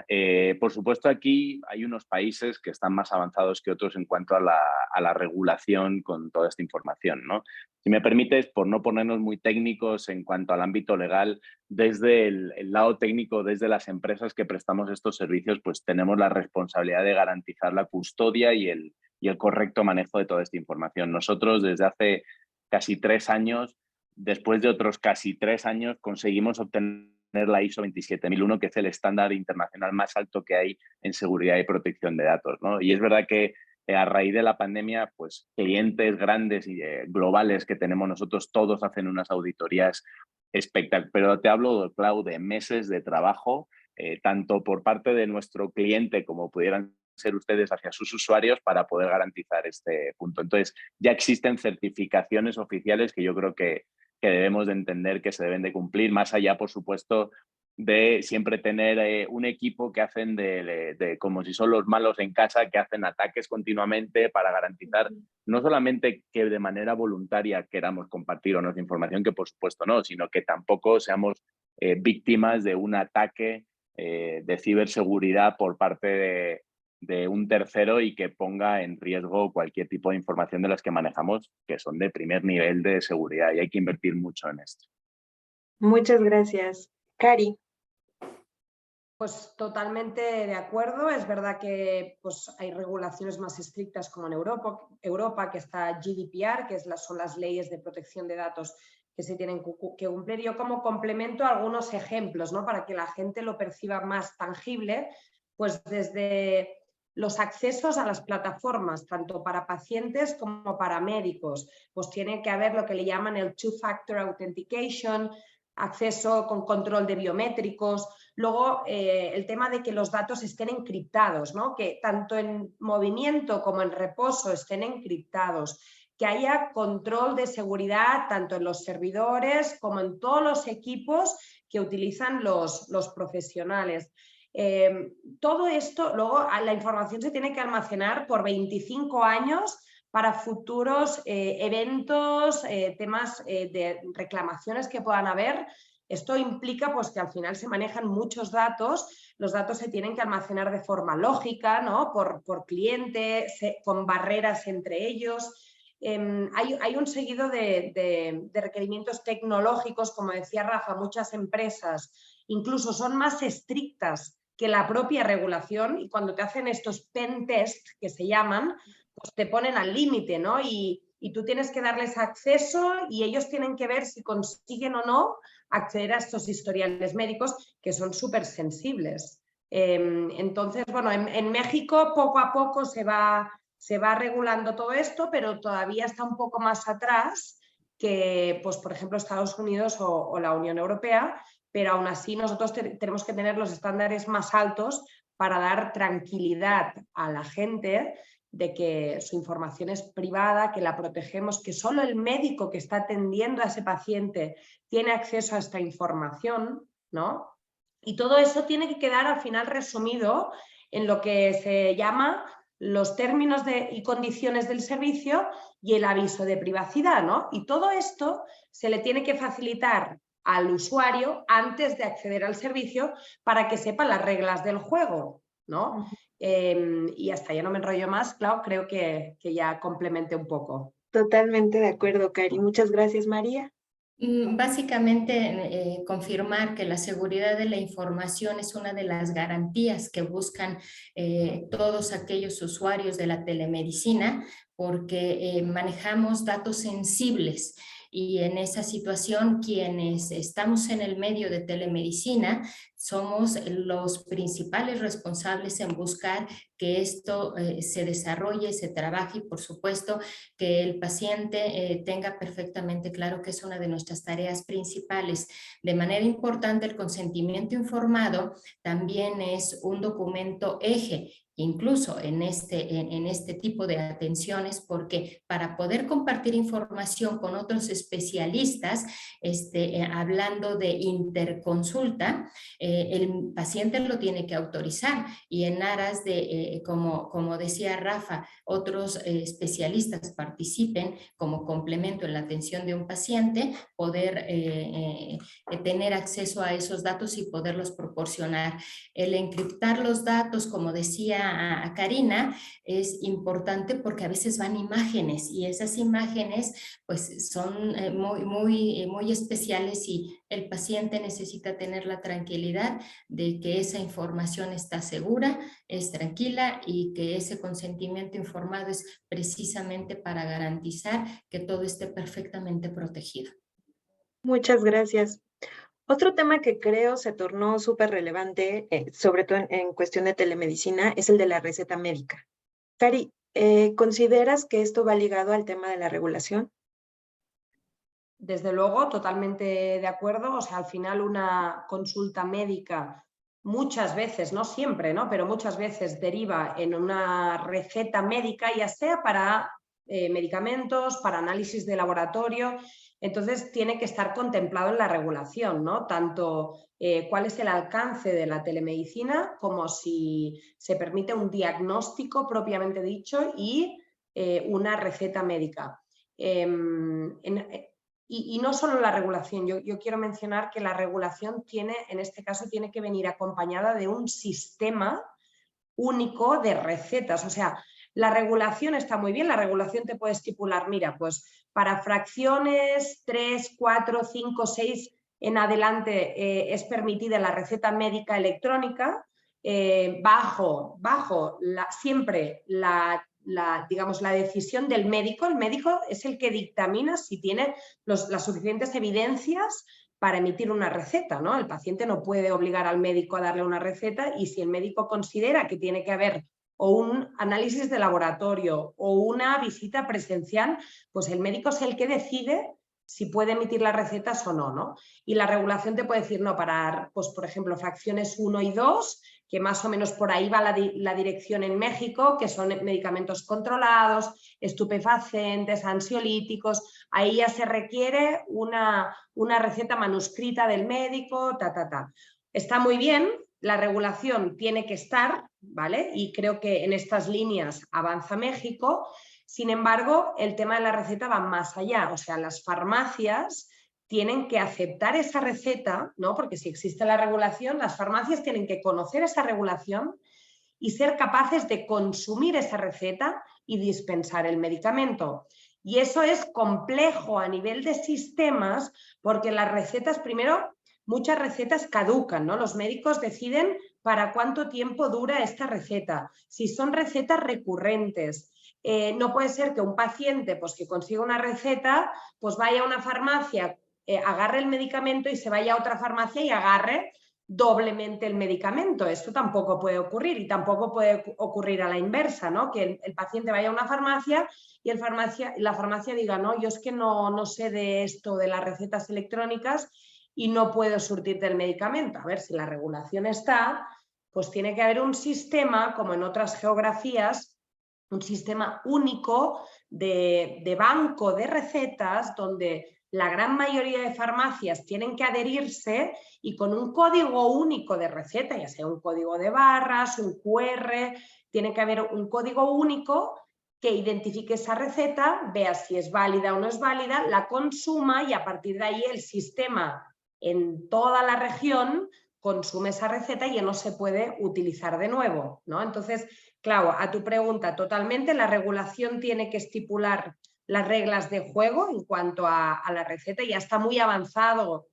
Por supuesto, aquí hay unos países que están más avanzados que otros en cuanto a la regulación con toda esta información, ¿no? Si me permites, por no ponernos muy técnicos en cuanto al ámbito legal, desde el lado técnico, desde las empresas que prestamos estos servicios, pues tenemos la responsabilidad de garantizar la custodia y el correcto manejo de toda esta información. Nosotros, desde hace casi 3 años, después de otros casi 3 años, conseguimos obtener la ISO 27001, que es el estándar internacional más alto que hay en seguridad y protección de datos, ¿no? Y es verdad que a raíz de la pandemia, pues clientes grandes y globales que tenemos nosotros, todos hacen unas auditorías espectaculares. Pero te hablo, Clau, de meses de trabajo, tanto por parte de nuestro cliente como pudieran ser ustedes hacia sus usuarios para poder garantizar este punto. Entonces, ya existen certificaciones oficiales que yo creo que debemos de entender que se deben de cumplir, más allá, por supuesto, de siempre tener un equipo que hacen de como si son los malos en casa, que hacen ataques continuamente para garantizar no solamente que de manera voluntaria queramos compartir o no esa información, que por supuesto no, sino que tampoco seamos víctimas de un ataque de ciberseguridad por parte de un tercero y que ponga en riesgo cualquier tipo de información de las que manejamos, que son de primer nivel de seguridad, y hay que invertir mucho en esto. Muchas gracias. Cari. Pues totalmente de acuerdo. Es verdad que pues, hay regulaciones más estrictas como en Europa, que está GDPR, que son las leyes de protección de datos que se tienen que cumplir. Yo como complemento algunos ejemplos, ¿no? Para que la gente lo perciba más tangible, pues desde los accesos a las plataformas, tanto para pacientes como para médicos, pues tiene que haber lo que le llaman el Two-Factor Authentication, acceso con control de biométricos. Luego, el tema de que los datos estén encriptados, ¿no? Que tanto en movimiento como en reposo estén encriptados, que haya control de seguridad tanto en los servidores como en todos los equipos que utilizan los profesionales. Todo esto, luego la información se tiene que almacenar por 25 años para futuros eventos, temas de reclamaciones que puedan haber. Esto implica pues, que al final se manejan muchos datos, los datos se tienen que almacenar de forma lógica, ¿no? por cliente, con barreras entre ellos. Hay un seguido de requerimientos tecnológicos, como decía Rafa, muchas empresas incluso son más estrictas que la propia regulación y cuando te hacen estos pen test que se llaman, pues te ponen al límite, ¿no? Y tú tienes que darles acceso y ellos tienen que ver si consiguen o no acceder a estos historiales médicos que son súper sensibles. Entonces, bueno, en México poco a poco se va regulando todo esto, pero todavía está un poco más atrás que, pues, por ejemplo, Estados Unidos o la Unión Europea, pero aún así nosotros tenemos que tener los estándares más altos para dar tranquilidad a la gente de que su información es privada, que la protegemos, que solo el médico que está atendiendo a ese paciente tiene acceso a esta información, ¿no? Y todo eso tiene que quedar al final resumido en lo que se llama los términos y condiciones del servicio y el aviso de privacidad, ¿no? Y todo esto se le tiene que facilitar al usuario antes de acceder al servicio para que sepa las reglas del juego, ¿no? Y hasta ya no me enrollo más, Clau, creo que ya complementé un poco. Totalmente de acuerdo, Cari. Muchas gracias, María. Básicamente, confirmar que la seguridad de la información es una de las garantías que buscan todos aquellos usuarios de la telemedicina, porque manejamos datos sensibles. Y en esa situación, quienes estamos en el medio de telemedicina somos los principales responsables en buscar que esto se desarrolle, se trabaje y, por supuesto, que el paciente tenga perfectamente claro que es una de nuestras tareas principales. De manera importante, el consentimiento informado también es un documento eje, incluso en este tipo de atenciones, porque para poder compartir información con otros especialistas, hablando de interconsulta, el paciente lo tiene que autorizar, y en aras de, como decía Rafa, otros especialistas participen como complemento en la atención de un paciente, poder tener acceso a esos datos y poderlos proporcionar. El encriptar los datos, como decía a Karina, es importante porque a veces van imágenes, y esas imágenes pues son muy especiales, y el paciente necesita tener la tranquilidad de que esa información está segura, es tranquila, y que ese consentimiento informado es precisamente para garantizar que todo esté perfectamente protegido. Muchas gracias. Otro tema que creo se tornó súper relevante, sobre todo en cuestión de telemedicina, es el de la receta médica. Cari, ¿consideras que esto va ligado al tema de la regulación? Desde luego, totalmente de acuerdo. O sea, al final una consulta médica muchas veces, no siempre, ¿no? Pero muchas veces deriva en una receta médica, ya sea para medicamentos, para análisis de laboratorio. Entonces tiene que estar contemplado en la regulación, ¿no? Tanto cuál es el alcance de la telemedicina, como si se permite un diagnóstico propiamente dicho y una receta médica. Y no solo la regulación, yo quiero mencionar que la regulación en este caso tiene que venir acompañada de un sistema único de recetas. O sea, la regulación está muy bien, la regulación te puede estipular, mira, pues para fracciones 3, 4, 5, 6 en adelante es permitida la receta médica electrónica, bajo siempre digamos, la decisión del médico. El médico es el que dictamina si tiene las suficientes evidencias para emitir una receta, ¿no? El paciente no puede obligar al médico a darle una receta, y si el médico considera que tiene que haber o un análisis de laboratorio o una visita presencial, pues el médico es el que decide si puede emitir las recetas o no, ¿no? Y la regulación te puede decir, no, para, pues, por ejemplo, fracciones 1 y 2, que más o menos por ahí va la dirección en México, que son medicamentos controlados, estupefacientes, ansiolíticos, ahí ya se requiere una receta manuscrita del médico, Está muy bien, la regulación tiene que estar, ¿vale? Y creo que en estas líneas avanza México. Sin embargo, el tema de la receta va más allá. O sea, las farmacias tienen que aceptar esa receta, ¿no? Porque si existe la regulación, las farmacias tienen que conocer esa regulación y ser capaces de consumir esa receta y dispensar el medicamento. Y eso es complejo a nivel de sistemas, porque las recetas, primero, muchas recetas caducan, ¿no? Los médicos deciden para cuánto tiempo dura esta receta. Si son recetas recurrentes, no puede ser que un paciente, pues, que consiga una receta, pues vaya a una farmacia, agarre el medicamento y se vaya a otra farmacia y agarre doblemente el medicamento. Esto tampoco puede ocurrir y tampoco puede ocurrir a la inversa, ¿no? Que el paciente vaya a una farmacia y la farmacia diga, no, yo es que no sé de esto de las recetas electrónicas y no puedo surtirte el medicamento. A ver, si la regulación está, pues tiene que haber un sistema, como en otras geografías, un sistema único de banco de recetas donde la gran mayoría de farmacias tienen que adherirse y con un código único de receta, ya sea un código de barras, un QR, tiene que haber un código único que identifique esa receta, vea si es válida o no es válida, la consuma y a partir de ahí el sistema en toda la región consume esa receta y ya no se puede utilizar de nuevo, ¿no? Entonces, claro, a tu pregunta, totalmente, la regulación tiene que estipular las reglas de juego en cuanto a la receta. Ya está muy avanzado,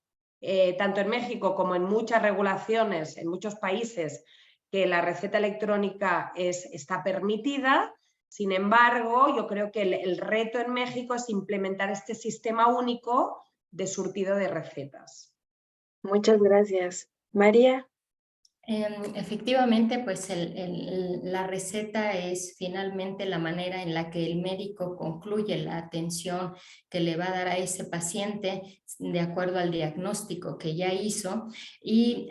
tanto en México como en muchas regulaciones, en muchos países, que la receta electrónica está permitida. Sin embargo, yo creo que el reto en México es implementar este sistema único de surtido de recetas. Muchas gracias. María. Efectivamente, pues la receta es finalmente la manera en la que el médico concluye la atención que le va a dar a ese paciente de acuerdo al diagnóstico que ya hizo. Y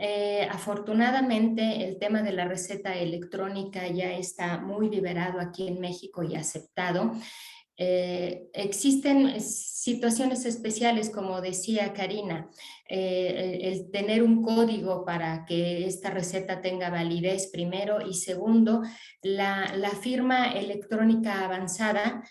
afortunadamente el tema de la receta electrónica ya está muy liberado aquí en México y aceptado. Existen situaciones especiales, como decía Karina, el tener un código para que esta receta tenga validez primero, y segundo, la firma electrónica avanzada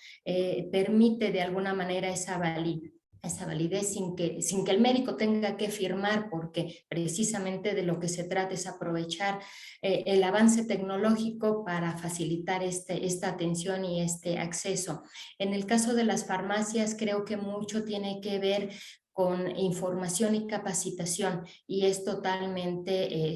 permite de alguna manera esa validez sin que el médico tenga que firmar, porque precisamente de lo que se trata es aprovechar el avance tecnológico para facilitar esta atención y este acceso. En el caso de las farmacias, creo que mucho tiene que ver con información y capacitación, y es totalmente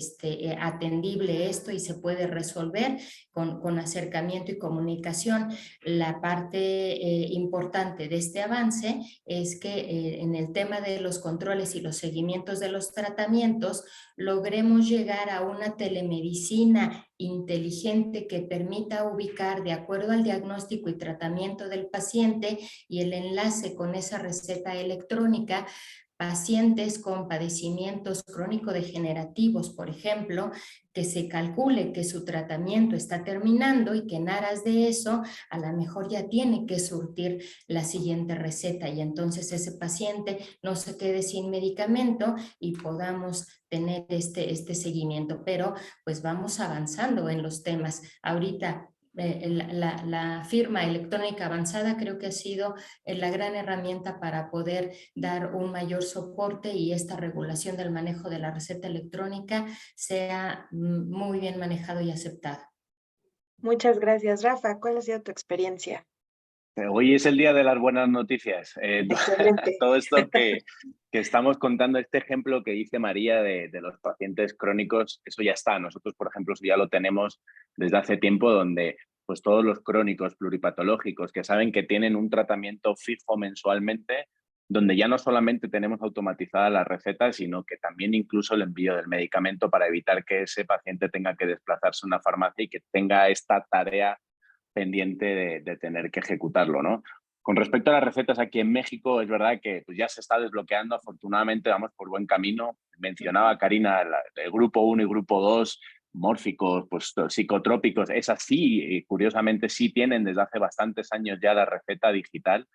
atendible esto y se puede resolver con acercamiento y comunicación. La parte importante de este avance es que en el tema de los controles y los seguimientos de los tratamientos logremos llegar a una telemedicina inteligente que permita ubicar, de acuerdo al diagnóstico y tratamiento del paciente y el enlace con esa receta electrónica, pacientes con padecimientos crónico-degenerativos, por ejemplo, que se calcule que su tratamiento está terminando y que en aras de eso a lo mejor ya tiene que surtir la siguiente receta, y entonces ese paciente no se quede sin medicamento y podamos tener este seguimiento. Pero pues vamos avanzando en los temas. Ahorita la firma electrónica avanzada creo que ha sido la gran herramienta para poder dar un mayor soporte y esta regulación del manejo de la receta electrónica sea muy bien manejado y aceptado. Muchas gracias. Rafa, ¿cuál ha sido tu experiencia? Hoy es el día de las buenas noticias. Todo esto que estamos contando, este ejemplo que dice María de los pacientes crónicos, eso ya está. Nosotros, por ejemplo, eso ya lo tenemos desde hace tiempo, donde pues todos los crónicos pluripatológicos que saben que tienen un tratamiento fijo mensualmente, donde ya no solamente tenemos automatizada la receta, sino que también incluso el envío del medicamento para evitar que ese paciente tenga que desplazarse a una farmacia y que tenga esta tarea pendiente de tener que ejecutarlo, ¿no? Con respecto a las recetas aquí en México, es verdad que pues, ya se está desbloqueando, afortunadamente vamos por buen camino. Mencionaba Karina el grupo 1 y grupo 2, mórficos, pues psicotrópicos, esas sí, curiosamente sí tienen desde hace bastantes años ya la receta digital.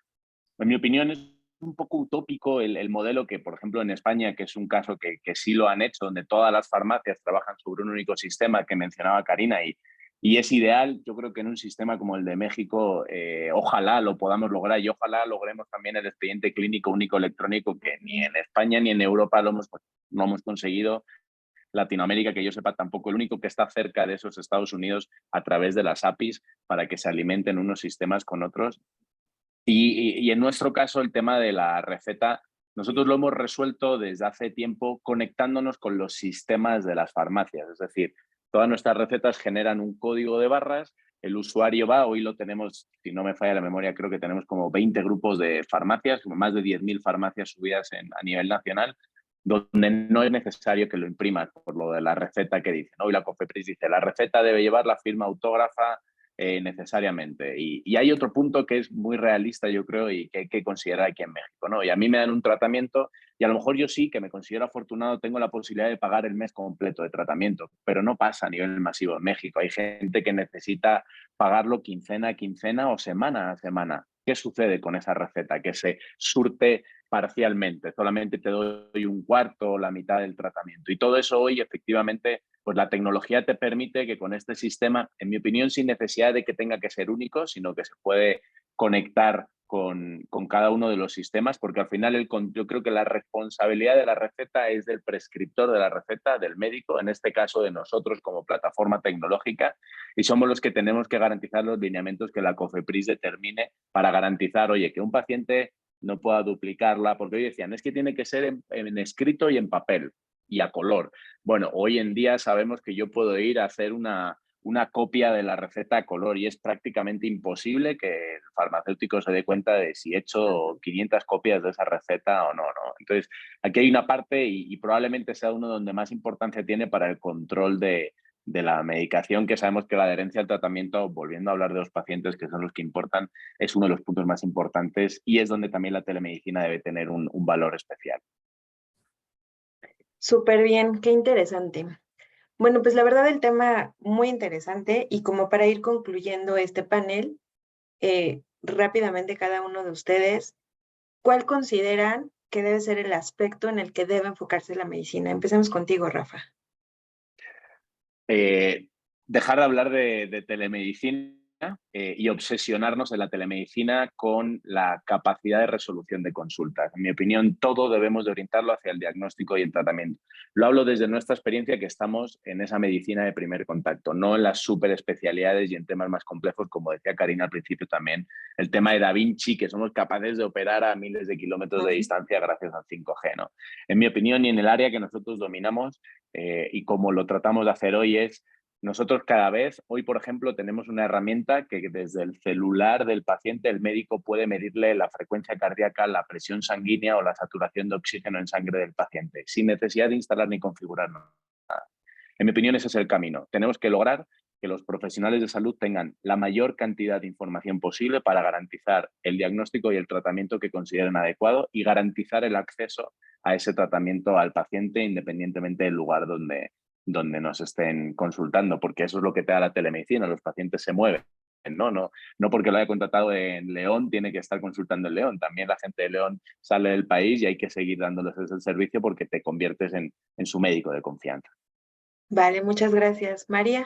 En mi opinión es un poco utópico el modelo que, por ejemplo, en España, que es un caso que sí lo han hecho, donde todas las farmacias trabajan sobre un único sistema que mencionaba Karina y es ideal. Yo creo que en un sistema como el de México, ojalá lo podamos lograr y ojalá logremos también el expediente clínico único electrónico, que ni en España ni en Europa no hemos conseguido. Latinoamérica, que yo sepa, tampoco. El único que está cerca de esos Estados Unidos a través de las APIs para que se alimenten unos sistemas con otros. Y en nuestro caso, el tema de la receta, nosotros lo hemos resuelto desde hace tiempo conectándonos con los sistemas de las farmacias. Es decir, todas nuestras recetas generan un código de barras, el usuario va, hoy lo tenemos, si no me falla la memoria, creo que tenemos como 20 grupos de farmacias, más de 10.000 farmacias subidas a nivel nacional. donde no es necesario que lo imprimas por lo de la receta que dice, ¿no? Y la COFEPRIS dice, la receta debe llevar la firma autógrafa necesariamente. Y hay otro punto que es muy realista, yo creo, y que hay que considerar aquí en México, ¿no? Y a mí me dan un tratamiento y a lo mejor yo sí, que me considero afortunado, tengo la posibilidad de pagar el mes completo de tratamiento, pero no pasa a nivel masivo en México. Hay gente que necesita pagarlo quincena a quincena o semana a semana. ¿Qué sucede con esa receta? Que se surte parcialmente, solamente te doy un cuarto o la mitad del tratamiento. Y todo eso hoy, efectivamente, pues la tecnología te permite que con este sistema, en mi opinión, sin necesidad de que tenga que ser único, sino que se puede conectar con cada uno de los sistemas, porque al final yo creo que la responsabilidad de la receta es del prescriptor de la receta, del médico, en este caso de nosotros como plataforma tecnológica, y somos los que tenemos que garantizar los lineamientos que la COFEPRIS determine para garantizar, oye, que un paciente no pueda duplicarla, porque hoy decían, es que tiene que ser en escrito y en papel y a color. Bueno, hoy en día sabemos que yo puedo ir a hacer una copia de la receta a color y es prácticamente imposible que el farmacéutico se dé cuenta de si he hecho 500 copias de esa receta o no, ¿no? Entonces, aquí hay una parte y probablemente sea uno donde más importancia tiene para el control de la medicación, que sabemos que la adherencia al tratamiento, volviendo a hablar de los pacientes, que son los que importan, es uno de los puntos más importantes y es donde también la telemedicina debe tener un valor especial. Súper bien, qué interesante. Bueno, pues la verdad el tema muy interesante y como para ir concluyendo este panel, rápidamente cada uno de ustedes, ¿cuál consideran que debe ser el aspecto en el que debe enfocarse la medicina? Empecemos contigo, Rafa. Dejar de hablar de telemedicina y obsesionarnos en la telemedicina con la capacidad de resolución de consultas. En mi opinión, todo debemos de orientarlo hacia el diagnóstico y el tratamiento. Lo hablo desde nuestra experiencia, que estamos en esa medicina de primer contacto, no en las superespecialidades y en temas más complejos, como decía Karina al principio también, el tema de Da Vinci, que somos capaces de operar a miles de kilómetros de distancia gracias al 5G, ¿no? En mi opinión, y en el área que nosotros dominamos y como lo tratamos de hacer hoy es nosotros cada vez, hoy por ejemplo, tenemos una herramienta que desde el celular del paciente el médico puede medirle la frecuencia cardíaca, la presión sanguínea o la saturación de oxígeno en sangre del paciente, sin necesidad de instalar ni configurar nada. En mi opinión, ese es el camino. Tenemos que lograr que los profesionales de salud tengan la mayor cantidad de información posible para garantizar el diagnóstico y el tratamiento que consideren adecuado y garantizar el acceso a ese tratamiento al paciente independientemente del lugar donde nos estén consultando, porque eso es lo que te da la telemedicina, los pacientes se mueven. No porque lo haya contratado en León tiene que estar consultando en León, también la gente de León sale del país y hay que seguir dándoles ese servicio porque te conviertes en su médico de confianza. Vale, muchas gracias. María.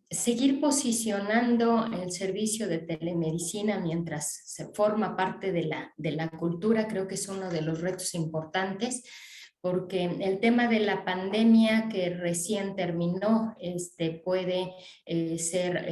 Seguir posicionando el servicio de telemedicina mientras se forma parte de la cultura, creo que es uno de los retos importantes, porque el tema de la pandemia que recién terminó puede ser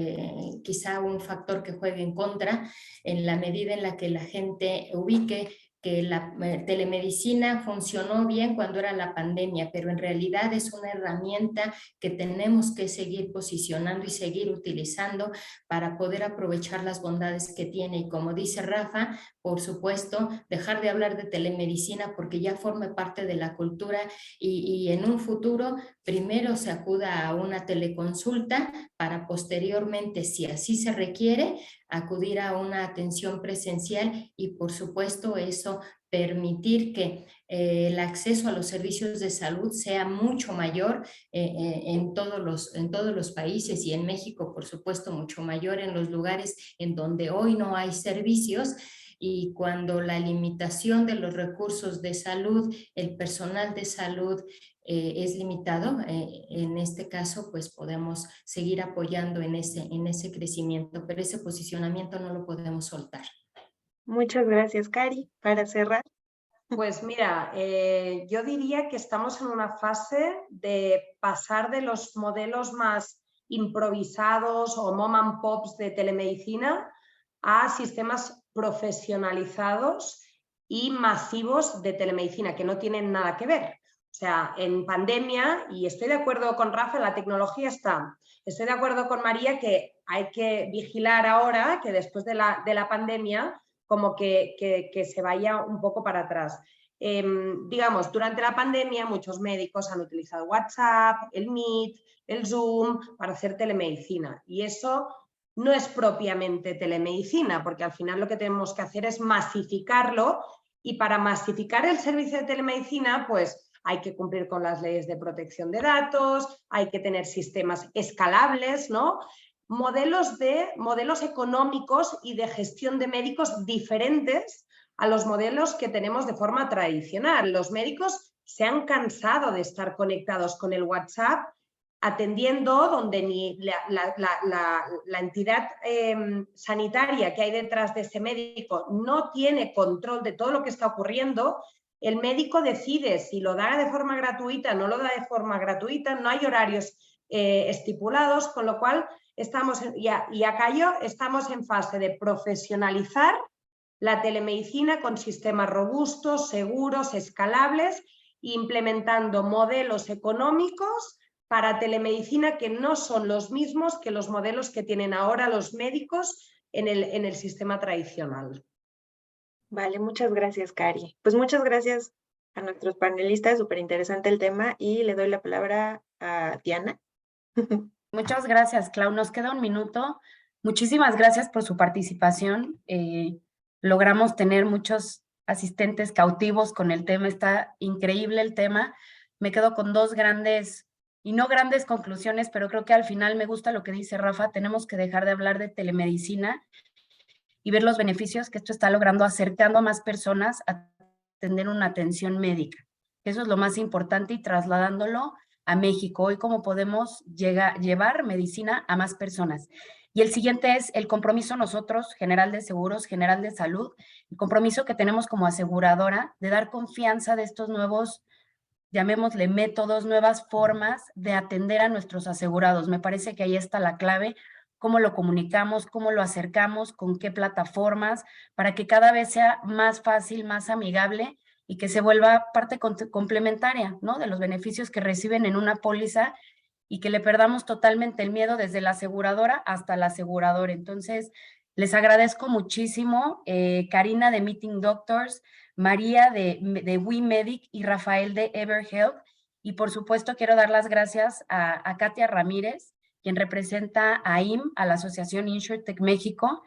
quizá un factor que juegue en contra en la medida en la que la gente ubique que la telemedicina funcionó bien cuando era la pandemia, pero en realidad es una herramienta que tenemos que seguir posicionando y seguir utilizando para poder aprovechar las bondades que tiene. Y como dice Rafa, por supuesto, dejar de hablar de telemedicina porque ya forma parte de la cultura y en un futuro primero se acuda a una teleconsulta para posteriormente, si así se requiere, acudir a una atención presencial y por supuesto eso permitir que el acceso a los servicios de salud sea mucho mayor en todos los países y en México, por supuesto, mucho mayor en los lugares en donde hoy no hay servicios. Y cuando la limitación de los recursos de salud, el personal de salud es limitado, en este caso pues podemos seguir apoyando en ese crecimiento, pero ese posicionamiento no lo podemos soltar. Muchas gracias, Cari. Para cerrar. Pues mira, yo diría que estamos en una fase de pasar de los modelos más improvisados o mom and pops de telemedicina a sistemas profesionalizados y masivos de telemedicina, que no tienen nada que ver. O sea, en pandemia, y estoy de acuerdo con Rafa, la tecnología está. Estoy de acuerdo con María que hay que vigilar ahora, que después de la pandemia, como que se vaya un poco para atrás. digamos, durante la pandemia muchos médicos han utilizado WhatsApp, el Meet, el Zoom para hacer telemedicina y eso no es propiamente telemedicina porque al final lo que tenemos que hacer es masificarlo y para masificar el servicio de telemedicina pues hay que cumplir con las leyes de protección de datos, hay que tener sistemas escalables, ¿no? Modelos económicos y de gestión de médicos diferentes a los modelos que tenemos de forma tradicional. Los médicos se han cansado de estar conectados con el WhatsApp atendiendo donde ni la entidad sanitaria que hay detrás de ese médico no tiene control de todo lo que está ocurriendo. El médico decide si lo da de forma gratuita, no lo da de forma gratuita, no hay horarios estipulados, con lo cual estamos en fase de profesionalizar la telemedicina con sistemas robustos, seguros, escalables, implementando modelos económicos para telemedicina que no son los mismos que los modelos que tienen ahora los médicos en el sistema tradicional. Vale, muchas gracias, Cari. Pues muchas gracias a nuestros panelistas, súper interesante el tema y le doy la palabra a Diana. Muchas gracias, Clau. Nos queda un minuto. Muchísimas gracias por su participación. Logramos tener muchos asistentes cautivos con el tema. Está increíble el tema. Me quedo con dos grandes, y no grandes conclusiones, pero creo que al final me gusta lo que dice Rafa. Tenemos que dejar de hablar de telemedicina y ver los beneficios que esto está logrando acercando a más personas a tener una atención médica. Eso es lo más importante y trasladándolo a México. Hoy cómo podemos llevar medicina a más personas. Y el siguiente es el compromiso nosotros, General de Seguros, General de Salud, el compromiso que tenemos como aseguradora de dar confianza de estos nuevos, llamémosle métodos, nuevas formas de atender a nuestros asegurados. Me parece que ahí está la clave, cómo lo comunicamos, cómo lo acercamos, con qué plataformas, para que cada vez sea más fácil, más amigable y que se vuelva parte complementaria, ¿no? De los beneficios que reciben en una póliza y que le perdamos totalmente el miedo desde la aseguradora hasta el asegurador. Entonces, les agradezco muchísimo, Karina de Meeting Doctors, María de WeMedic y Rafael de EverHealth. Y por supuesto quiero dar las gracias a Katia Ramírez, quien representa a AIM, a la Asociación InsurTech México,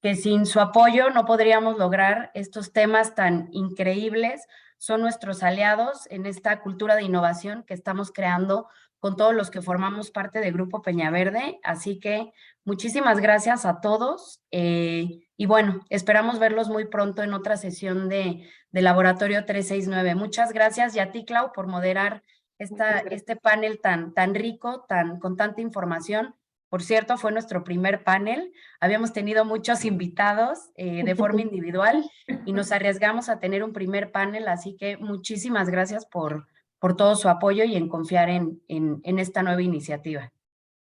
que sin su apoyo no podríamos lograr estos temas tan increíbles. Son nuestros aliados en esta cultura de innovación que estamos creando con todos los que formamos parte del Grupo Peñaverde. Así que muchísimas gracias a todos y bueno, esperamos verlos muy pronto en otra sesión de Laboratorio 369. Muchas gracias y a ti, Clau, por moderar este panel tan rico, con tanta información. Por cierto, fue nuestro primer panel. Habíamos tenido muchos invitados de forma individual y nos arriesgamos a tener un primer panel, así que muchísimas gracias por todo su apoyo y en confiar en esta nueva iniciativa.